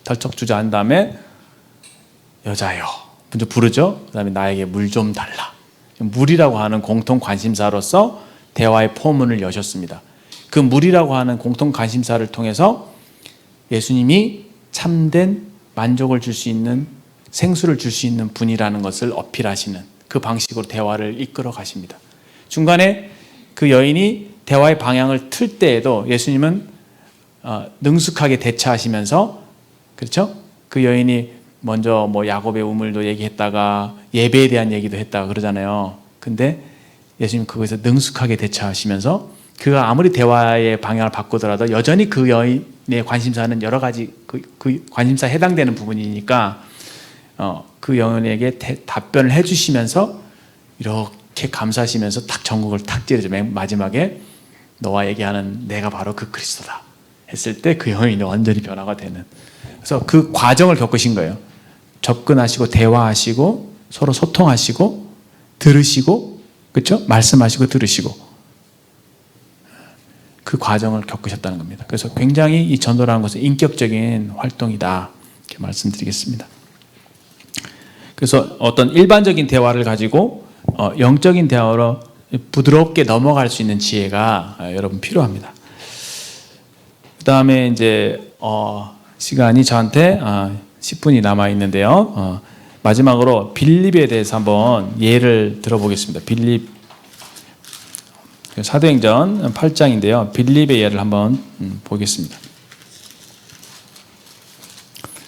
덜쩍 주저한 다음에 여자여 먼저 부르죠. 그 다음에 나에게 물 좀 달라. 물이라고 하는 공통 관심사로서 대화의 포문을 여셨습니다. 그 물이라고 하는 공통 관심사를 통해서 예수님이 참된 만족을 줄 수 있는 생수를 줄 수 있는 분이라는 것을 어필하시는 그 방식으로 대화를 이끌어 가십니다. 중간에 그 여인이 대화의 방향을 틀 때에도 예수님은 능숙하게 대처하시면서 그렇죠? 그 여인이 먼저 뭐 야곱의 우물도 얘기했다가 예배에 대한 얘기도 했다가 그러잖아요. 근데 예수님 그것에서 능숙하게 대처하시면서 그가 아무리 대화의 방향을 바꾸더라도 여전히 그 여인의 관심사는 여러 가지 그 관심사에 해당되는 부분이니까 그 여인에게 답변을 해주시면서 이렇게 감사하시면서 탁 전국을 탁 찌르죠. 맨 마지막에 너와 얘기하는 내가 바로 그 그리스도다 했을 때 그 여인이 완전히 변화가 되는. 그래서 그 과정을 겪으신 거예요. 접근하시고 대화하시고 서로 소통하시고 들으시고 그렇죠? 말씀하시고 들으시고 그 과정을 겪으셨다는 겁니다. 그래서 굉장히 이 전도라는 것은 인격적인 활동이다 이렇게 말씀드리겠습니다. 그래서 어떤 일반적인 대화를 가지고 영적인 대화로 부드럽게 넘어갈 수 있는 지혜가 여러분 필요합니다. 그 다음에 이제 시간이 저한테 10분이 남아 있는데요. 마지막으로 빌립에 대해서 한번 예를 들어보겠습니다. 빌립 사도행전 8장인데요. 빌립의 예를 한번 보겠습니다.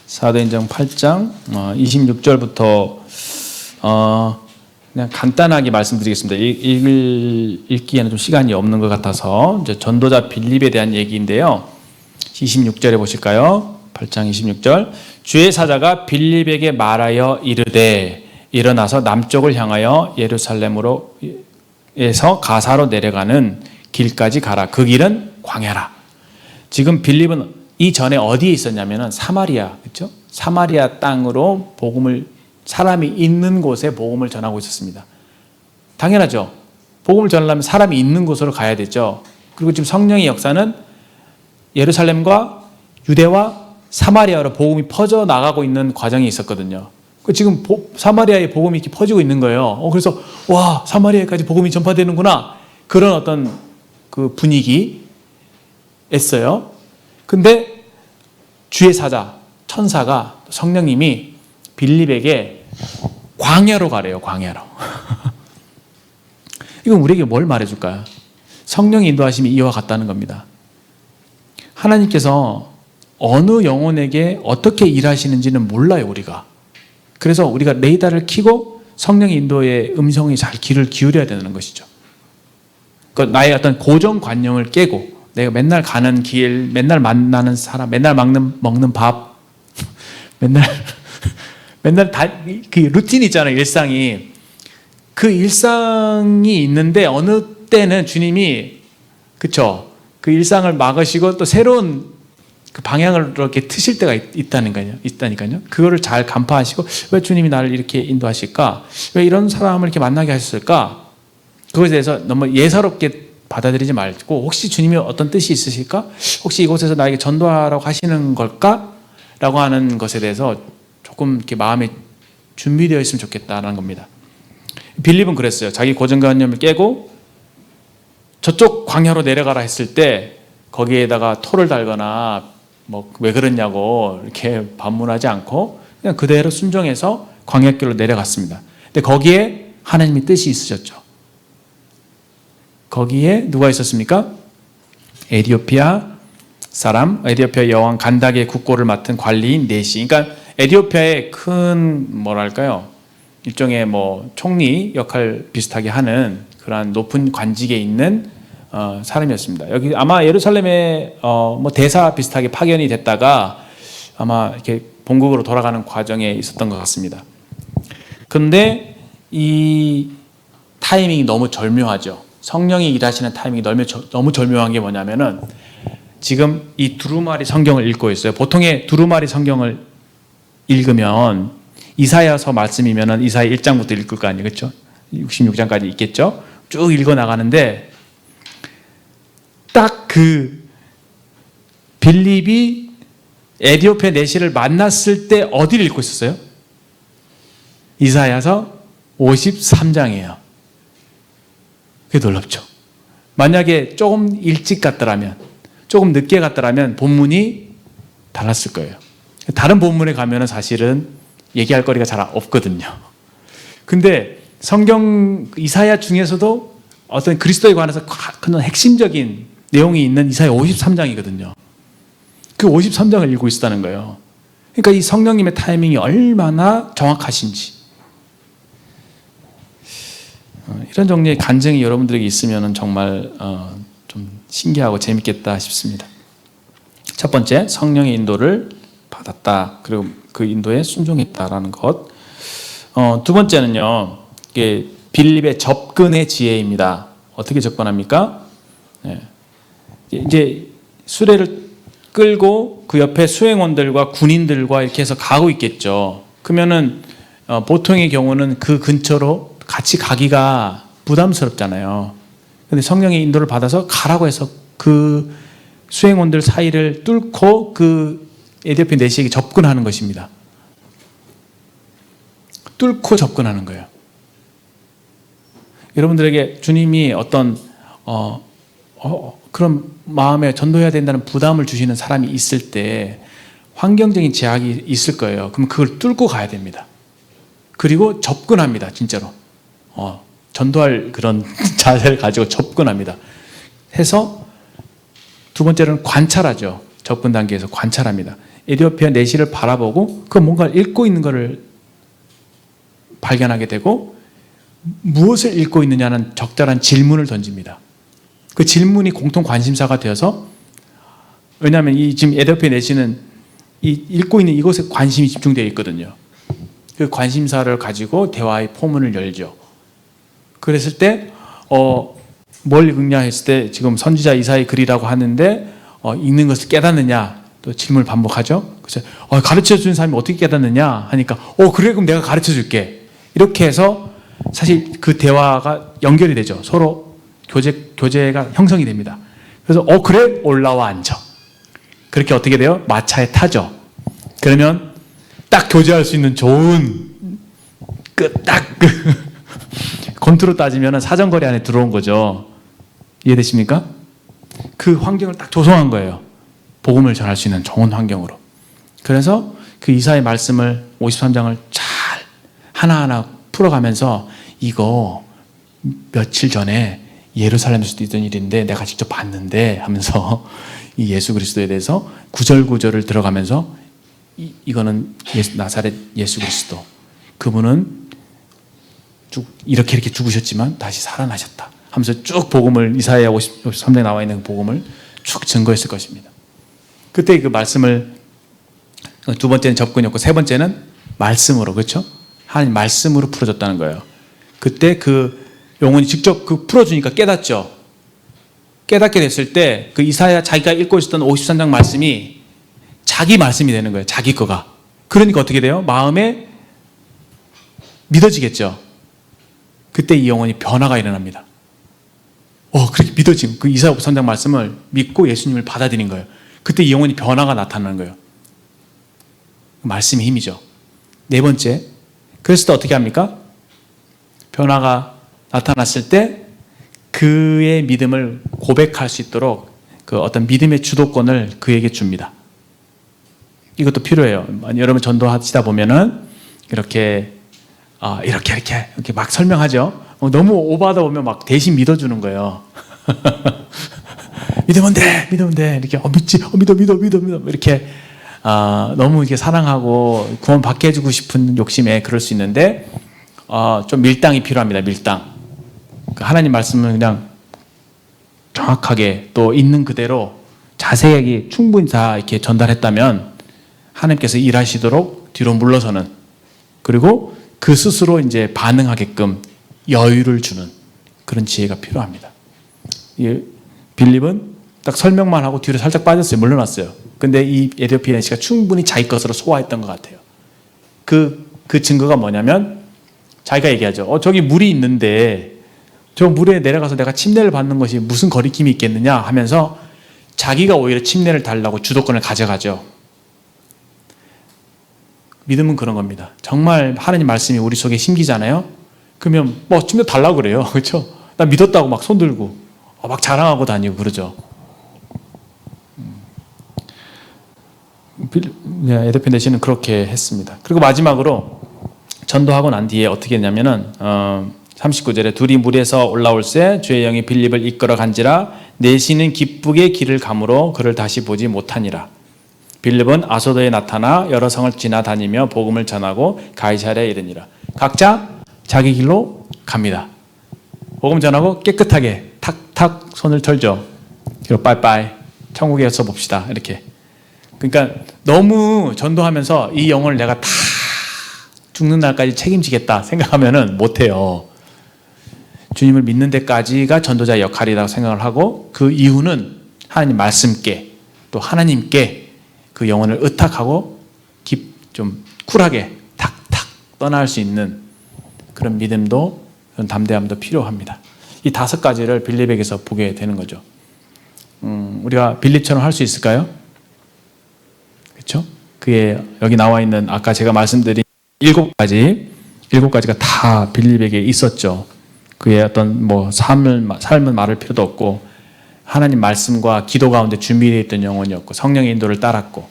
사도행전 8장 26절부터 그냥 간단하게 말씀드리겠습니다. 읽기에는 좀 시간이 없는 것 같아서 이제 전도자 빌립에 대한 얘기인데요. 26절에 보실까요? 8장 26절. 주의 사자가 빌립에게 말하여 이르되 일어나서 남쪽을 향하여 예루살렘으로 에서 가사로 내려가는 길까지 가라. 그 길은 광야라. 지금 빌립은 이전에 어디에 있었냐면은 사마리아, 그렇죠? 사마리아 땅으로 사람이 있는 곳에 복음을 전하고 있었습니다. 당연하죠. 복음을 전하려면 사람이 있는 곳으로 가야 되죠. 그리고 지금 성령의 역사는 예루살렘과 유대와 사마리아로 복음이 퍼져 나가고 있는 과정이 있었거든요. 지금 사마리아에 복음이 이렇게 퍼지고 있는 거예요. 그래서 와, 사마리아까지 복음이 전파되는구나. 그런 어떤 그 분위기였어요. 근데 주의 사자, 천사가, 성령님이 빌립에게 광야로 가래요. 광야로. 이건 우리에게 뭘 말해줄까요? 성령의 인도하심이 이와 같다는 겁니다. 하나님께서 어느 영혼에게 어떻게 일하시는지는 몰라요, 우리가. 그래서 우리가 레이더를 켜고 성령의 인도의 음성에 잘 귀를 기울여야 되는 것이죠. 그러니까 나의 어떤 고정관념을 깨고 내가 맨날 가는 길, 맨날 만나는 사람, 맨날 먹는 밥, 맨날 다 그 루틴 있잖아요, 일상이. 그 일상이 있는데 어느 때는 주님이 그쵸? 그 일상을 막으시고 또 새로운 그 방향을 이렇게 트실 때가 있다니까요. 그거를 잘 간파하시고 왜 주님이 나를 이렇게 인도하실까? 왜 이런 사람을 이렇게 만나게 하셨을까? 그것에 대해서 너무 예사롭게 받아들이지 말고 혹시 주님이 어떤 뜻이 있으실까? 혹시 이곳에서 나에게 전도하라고 하시는 걸까? 라고 하는 것에 대해서 조금 이렇게 마음에 준비되어 있으면 좋겠다라는 겁니다. 빌립은 그랬어요. 자기 고정관념을 깨고 저쪽 광야로 내려가라 했을 때 거기에다가 토를 달거나 뭐 왜 그랬냐고 이렇게 반문하지 않고 그냥 그대로 순종해서 광야길로 내려갔습니다. 근데 거기에 하나님의 뜻이 있으셨죠. 거기에 누가 있었습니까? 에티오피아 여왕 간닥의 국고를 맡은 관리인 네시. 그러니까 에티오피아의 큰 뭐랄까요? 일종의 뭐 총리 역할 비슷하게 하는 그러한 높은 관직에 있는 사람이었습니다. 여기 아마 예루살렘에 뭐 대사 비슷하게 파견이 됐다가 아마 이렇게 본국으로 돌아가는 과정에 있었던 것 같습니다. 그런데 이 타이밍이 너무 절묘하죠. 성령이 일하시는 타이밍이 너무 절묘한 게 뭐냐면은 지금 이 두루마리 성경을 읽고 있어요. 보통의 두루마리 성경을 읽으면 이사야서 말씀이면은 이사야 1장부터 읽을 거 아니에요, 그렇죠? 66장까지 있겠죠. 쭉 읽어 나가는데 딱 그 빌립이 에티오피아 내시를 만났을 때 어디를 읽고 있었어요? 이사야서 53장이에요. 그게 놀랍죠. 만약에 조금 일찍 갔더라면, 조금 늦게 갔더라면 본문이 달랐을 거예요. 다른 본문에 가면은 사실은 얘기할 거리가 잘 없거든요. 근데 성경 이사야 중에서도 어떤 그리스도에 관해서 그런 핵심적인 내용이 있는 이사야 53장이거든요. 그 53장을 읽고 있었다는 거예요. 그러니까 이 성령님의 타이밍이 얼마나 정확하신지. 이런 종류의 간증이 여러분들에게 있으면 정말 좀 신기하고 재밌겠다 싶습니다. 첫 번째, 성령의 인도를 받았다. 그리고 그 인도에 순종했다라는 것. 두 번째는요, 이게 빌립의 접근의 지혜입니다. 어떻게 접근합니까? 네. 이제 수레를 끌고 그 옆에 수행원들과 군인들과 이렇게 해서 가고 있겠죠. 그러면은 보통의 경우는 그 근처로 같이 가기가 부담스럽잖아요. 근데 성령의 인도를 받아서 가라고 해서 그 수행원들 사이를 뚫고 그 에티오피아 내시에게 접근하는 것입니다. 뚫고 접근하는 거예요. 여러분들에게 주님이 어떤 그런 마음에 전도해야 된다는 부담을 주시는 사람이 있을 때 환경적인 제약이 있을 거예요. 그럼 그걸 뚫고 가야 됩니다. 그리고 접근합니다. 진짜로. 전도할 그런 자세를 가지고 접근합니다. 해서 두 번째로는 관찰하죠. 접근 단계에서 관찰합니다. 에티오피아 내시를 바라보고 그 뭔가를 읽고 있는 것을 발견하게 되고 무엇을 읽고 있느냐는 적절한 질문을 던집니다. 그 질문이 공통 관심사가 되어서 왜냐하면 이 지금 에티오피아 내시는 이 읽고 있는 이것에 관심이 집중되어 있거든요. 그 관심사를 가지고 대화의 포문을 열죠. 그랬을 때 뭘 읽냐 했을 때 지금 선지자 이사의 글이라고 하는데 읽는 것을 깨닫느냐 또 질문을 반복하죠. 그래서 가르쳐주는 사람이 어떻게 깨닫느냐 하니까 그래 그럼 내가 가르쳐줄게. 이렇게 해서 사실 그 대화가 연결이 되죠. 서로 교제가 형성이 됩니다. 그래서 그래 올라와 앉아. 그렇게 어떻게 돼요? 마차에 타죠. 그러면 딱 교제할 수 있는 좋은 권투로 따지면 사정거리 안에 들어온 거죠. 이해되십니까? 그 환경을 딱 조성한 거예요. 복음을 전할 수 있는 좋은 환경으로. 그래서 그 이사의 말씀을 53장을 잘 하나하나 풀어가면서 이거 며칠 전에 예루살렘에서도 있던 일인데 내가 직접 봤는데 하면서 이 예수 그리스도에 대해서 구절구절을 들어가면서 이거는 나사렛 예수 그리스도, 그분은 이렇게 죽으셨지만 다시 살아나셨다 하면서 쭉 복음을 이사야 53장에 나와 있는 복음을 쭉 증거했을 것입니다. 그때 그 말씀을 두 번째는 접근이었고 세 번째는 말씀으로, 그렇죠? 하나님 말씀으로 풀어줬다는 거예요. 그때 그 영혼이 직접 그 풀어주니까 깨닫죠. 깨닫게 됐을 때 그 이사야 자기가 읽고 있었던 53장 말씀이 자기 말씀이 되는 거예요. 자기 거가. 그러니까 어떻게 돼요? 마음에 믿어지겠죠. 그때 이 영혼이 변화가 일어납니다. 그렇게 믿어지고 그 이사야 53장 말씀을 믿고 예수님을 받아들인 거예요. 그때 이 영혼이 변화가 나타나는 거예요. 말씀의 힘이죠. 네 번째, 그랬을 때 어떻게 합니까? 변화가 나타났을 때 그의 믿음을 고백할 수 있도록 그 어떤 믿음의 주도권을 그에게 줍니다. 이것도 필요해요. 여러분 전도하시다 보면은 이렇게 막 설명하죠. 너무 오버하다 보면 막 대신 믿어주는 거예요. 믿으면 돼. 이렇게 믿어. 이렇게 너무 이렇게 사랑하고 구원 받게 해주고 싶은 욕심에 그럴 수 있는데 좀 밀당이 필요합니다. 밀당. 하나님 말씀은 그냥 정확하게 또 있는 그대로 자세하게 충분히 다 이렇게 전달했다면 하나님께서 일하시도록 뒤로 물러서는, 그리고 그 스스로 이제 반응하게끔 여유를 주는 그런 지혜가 필요합니다. 빌립은 딱 설명만 하고 뒤로 살짝 빠졌어요. 물러났어요. 근데 이 에티오피아 내시가 충분히 자기 것으로 소화했던 것 같아요. 그 증거가 뭐냐면 자기가 얘기하죠. 저기 물이 있는데 저 물에 내려가서 내가 침례를 받는 것이 무슨 거리낌이 있겠느냐 하면서 자기가 오히려 침례를 달라고 주도권을 가져가죠. 믿음은 그런 겁니다. 정말 하나님 말씀이 우리 속에 심기잖아요. 그러면 침례 달라고 그래요. 그렇죠? 나 믿었다고 막 손 들고 막 자랑하고 다니고 그러죠. 에티오피아 내시는 그렇게 했습니다. 그리고 마지막으로 전도하고 난 뒤에 어떻게 했냐면은 39절에 둘이 물에서 올라올새 주의 영이 빌립을 이끌어 간지라 내시는 기쁘게 길을 가므로 그를 다시 보지 못하니라. 빌립은 아소도에 나타나 여러 성을 지나다니며 복음을 전하고 가이사랴에 이르니라. 각자 자기 길로 갑니다. 복음 전하고 깨끗하게 탁탁 손을 털죠. 그리고 빠이빠이 천국에서 봅시다. 이렇게. 그러니까 너무 전도하면서 이 영혼을 내가 다 죽는 날까지 책임지겠다 생각하면은 못해요. 주님을 믿는 데까지가 전도자의 역할이라고 생각을 하고 그 이유는 하나님 말씀께 또 하나님께 그 영혼을 의탁하고 좀 쿨하게 탁탁 떠날 수 있는 그런 믿음도 그런 담대함도 필요합니다. 이 5가지를 빌립에게서 보게 되는 거죠. 우리가 빌립처럼 할 수 있을까요? 그렇죠? 그의 여기 나와 있는 아까 제가 말씀드린 7가지 7가지가 다 빌립에게 있었죠. 그의 어떤 뭐 삶은 말할 필요도 없고 하나님 말씀과 기도 가운데 준비되어 있던 영혼이었고 성령의 인도를 따랐고,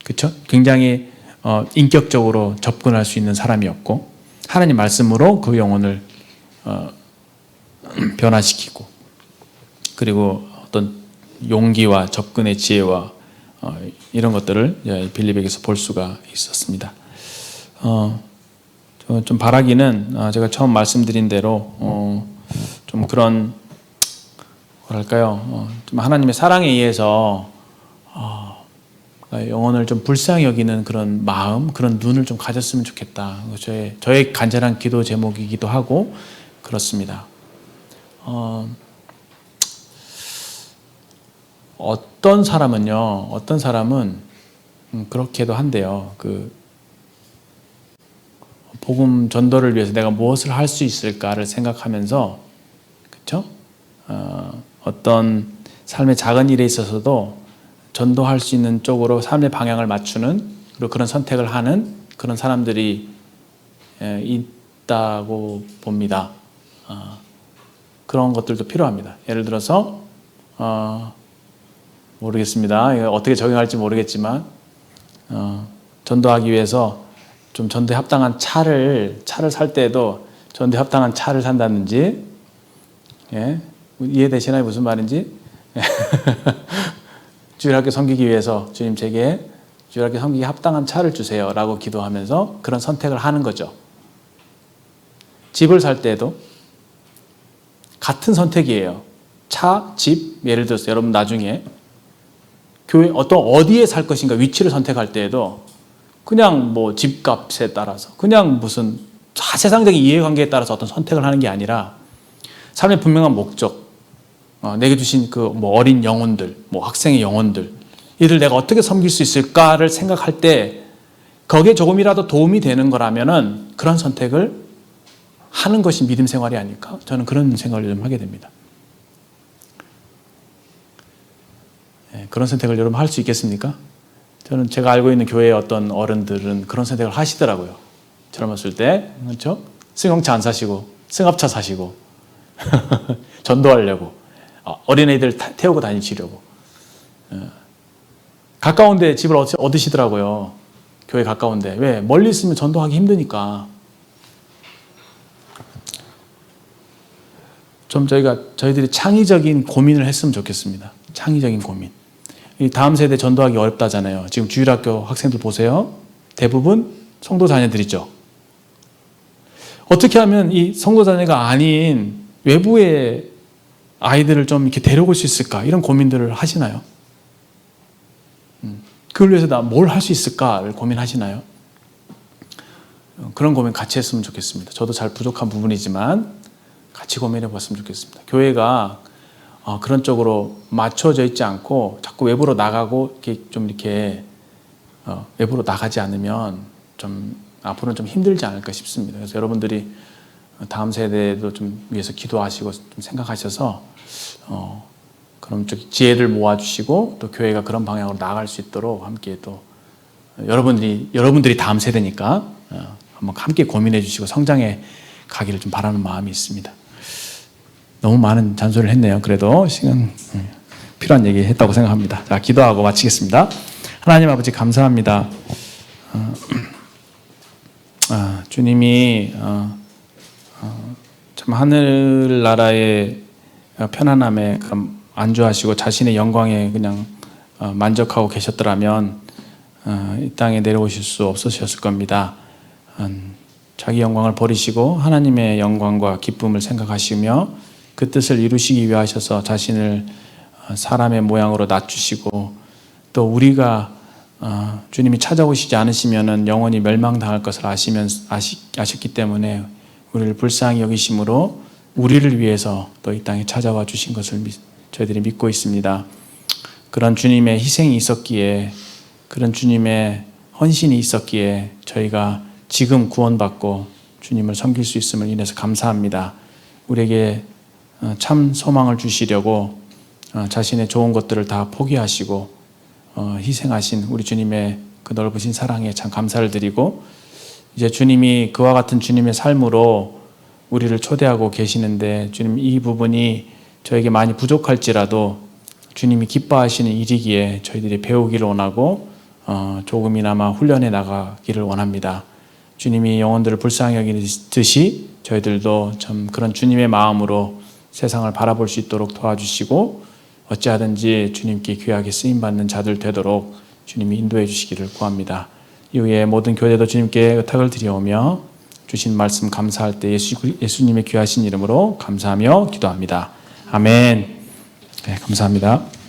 그렇죠? 굉장히 인격적으로 접근할 수 있는 사람이었고 하나님 말씀으로 그 영혼을 변화시키고, 그리고 어떤 용기와 접근의 지혜와 이런 것들을 빌립에게서 볼 수가 있었습니다. 좀 바라기는 제가 처음 말씀드린 대로 좀 그런 뭐랄까요, 좀 하나님의 사랑에 의해서 영혼을 좀 불쌍히 여기는 그런 마음, 그런 눈을 좀 가졌으면 좋겠다. 저의 간절한 기도 제목이기도 하고 그렇습니다. 어떤 사람은 그렇게도 한대요. 복음 전도를 위해서 내가 무엇을 할 수 있을까를 생각하면서, 그렇죠? 어떤 삶의 작은 일에 있어서도 전도할 수 있는 쪽으로 삶의 방향을 맞추는, 그리고 그런 선택을 하는 그런 사람들이 있다고 봅니다. 그런 것들도 필요합니다. 예를 들어서 모르겠습니다. 어떻게 적용할지 모르겠지만 전도하기 위해서 좀 전도에 합당한 차를 살 때에도 전도에 합당한 차를 산다든지, 예? 이해되시나요? 무슨 말인지? 주일학교 섬기기 위해서 주님 제게 주일학교 섬기기 합당한 차를 주세요 라고 기도하면서 그런 선택을 하는 거죠. 집을 살 때도 같은 선택이에요. 차, 집. 예를 들어서 여러분 나중에 교회 어디에 살 것인가 위치를 선택할 때에도 그냥 뭐 집값에 따라서 그냥 무슨 세상적인 이해관계에 따라서 어떤 선택을 하는 게 아니라 삶의 분명한 목적, 내게 주신 뭐 어린 영혼들, 뭐 학생의 영혼들, 이들 내가 어떻게 섬길 수 있을까를 생각할 때 거기에 조금이라도 도움이 되는 거라면은 그런 선택을 하는 것이 믿음 생활이 아닐까? 저는 그런 생각을 좀 하게 됩니다. 그런 선택을 여러분 할 수 있겠습니까? 저는 제가 알고 있는 교회의 어떤 어른들은 그런 선택을 하시더라고요. 젊었을 때, 그렇죠? 승용차 안 사시고 승합차 사시고 전도하려고 어린애들 태우고 다니시려고 가까운데 집을 얻으시더라고요. 교회 가까운데. 왜? 멀리 있으면 전도하기 힘드니까. 좀 저희들이 창의적인 고민을 했으면 좋겠습니다. 창의적인 고민. 이 다음 세대 전도하기 어렵다잖아요. 지금 주일학교 학생들 보세요. 대부분 성도 자녀들이죠. 어떻게 하면 이 성도 자녀가 아닌 외부의 아이들을 좀 이렇게 데려올 수 있을까? 이런 고민들을 하시나요? 그걸 위해서 나 뭘 할 수 있을까를 고민하시나요? 그런 고민 같이 했으면 좋겠습니다. 저도 잘 부족한 부분이지만 같이 고민해 봤으면 좋겠습니다. 교회가 그런 쪽으로 맞춰져 있지 않고 자꾸 외부로 나가고 이렇게 외부로 나가지 않으면 좀 앞으로는 좀 힘들지 않을까 싶습니다. 그래서 여러분들이 다음 세대도 좀 위해서 기도하시고 좀 생각하셔서 그럼 지혜를 모아주시고 또 교회가 그런 방향으로 나아갈 수 있도록 함께 또 여러분들이 다음 세대니까 한번 함께 고민해 주시고 성장해 가기를 좀 바라는 마음이 있습니다. 너무 많은 잔소리를 했네요. 그래도 시간 필요한 얘기 했다고 생각합니다. 자, 기도하고 마치겠습니다. 하나님 아버지 감사합니다. 주님이 참 하늘나라의 편안함에 안주하시고 자신의 영광에 그냥 만족하고 계셨더라면 이 땅에 내려오실 수 없으셨을 겁니다. 자기 영광을 버리시고 하나님의 영광과 기쁨을 생각하시며 그 뜻을 이루시기 위해 하셔서 자신을 사람의 모양으로 낮추시고 또 우리가 주님이 찾아오시지 않으시면 영원히 멸망당할 것을 아셨기 때문에 우리를 불쌍히 여기심으로 우리를 위해서 또 이 땅에 찾아와 주신 것을 저희들이 믿고 있습니다. 그런 주님의 희생이 있었기에, 그런 주님의 헌신이 있었기에 저희가 지금 구원받고 주님을 섬길 수 있음을 인해서 감사합니다. 우리에게 참 소망을 주시려고 자신의 좋은 것들을 다 포기하시고 희생하신 우리 주님의 그 넓으신 사랑에 참 감사를 드리고 이제 주님이 그와 같은 주님의 삶으로 우리를 초대하고 계시는데 주님 이 부분이 저에게 많이 부족할지라도 주님이 기뻐하시는 일이기에 저희들이 배우기를 원하고 조금이나마 훈련해 나가기를 원합니다. 주님이 영혼들을 불쌍히 여기듯이 저희들도 참 그런 주님의 마음으로 세상을 바라볼 수 있도록 도와주시고 어찌하든지 주님께 귀하게 쓰임받는 자들 되도록 주님이 인도해 주시기를 구합니다. 이후에 모든 교회도 주님께 의탁을 드려오며 주신 말씀 감사할 때 예수님의 귀하신 이름으로 감사하며 기도합니다. 아멘. 네, 감사합니다.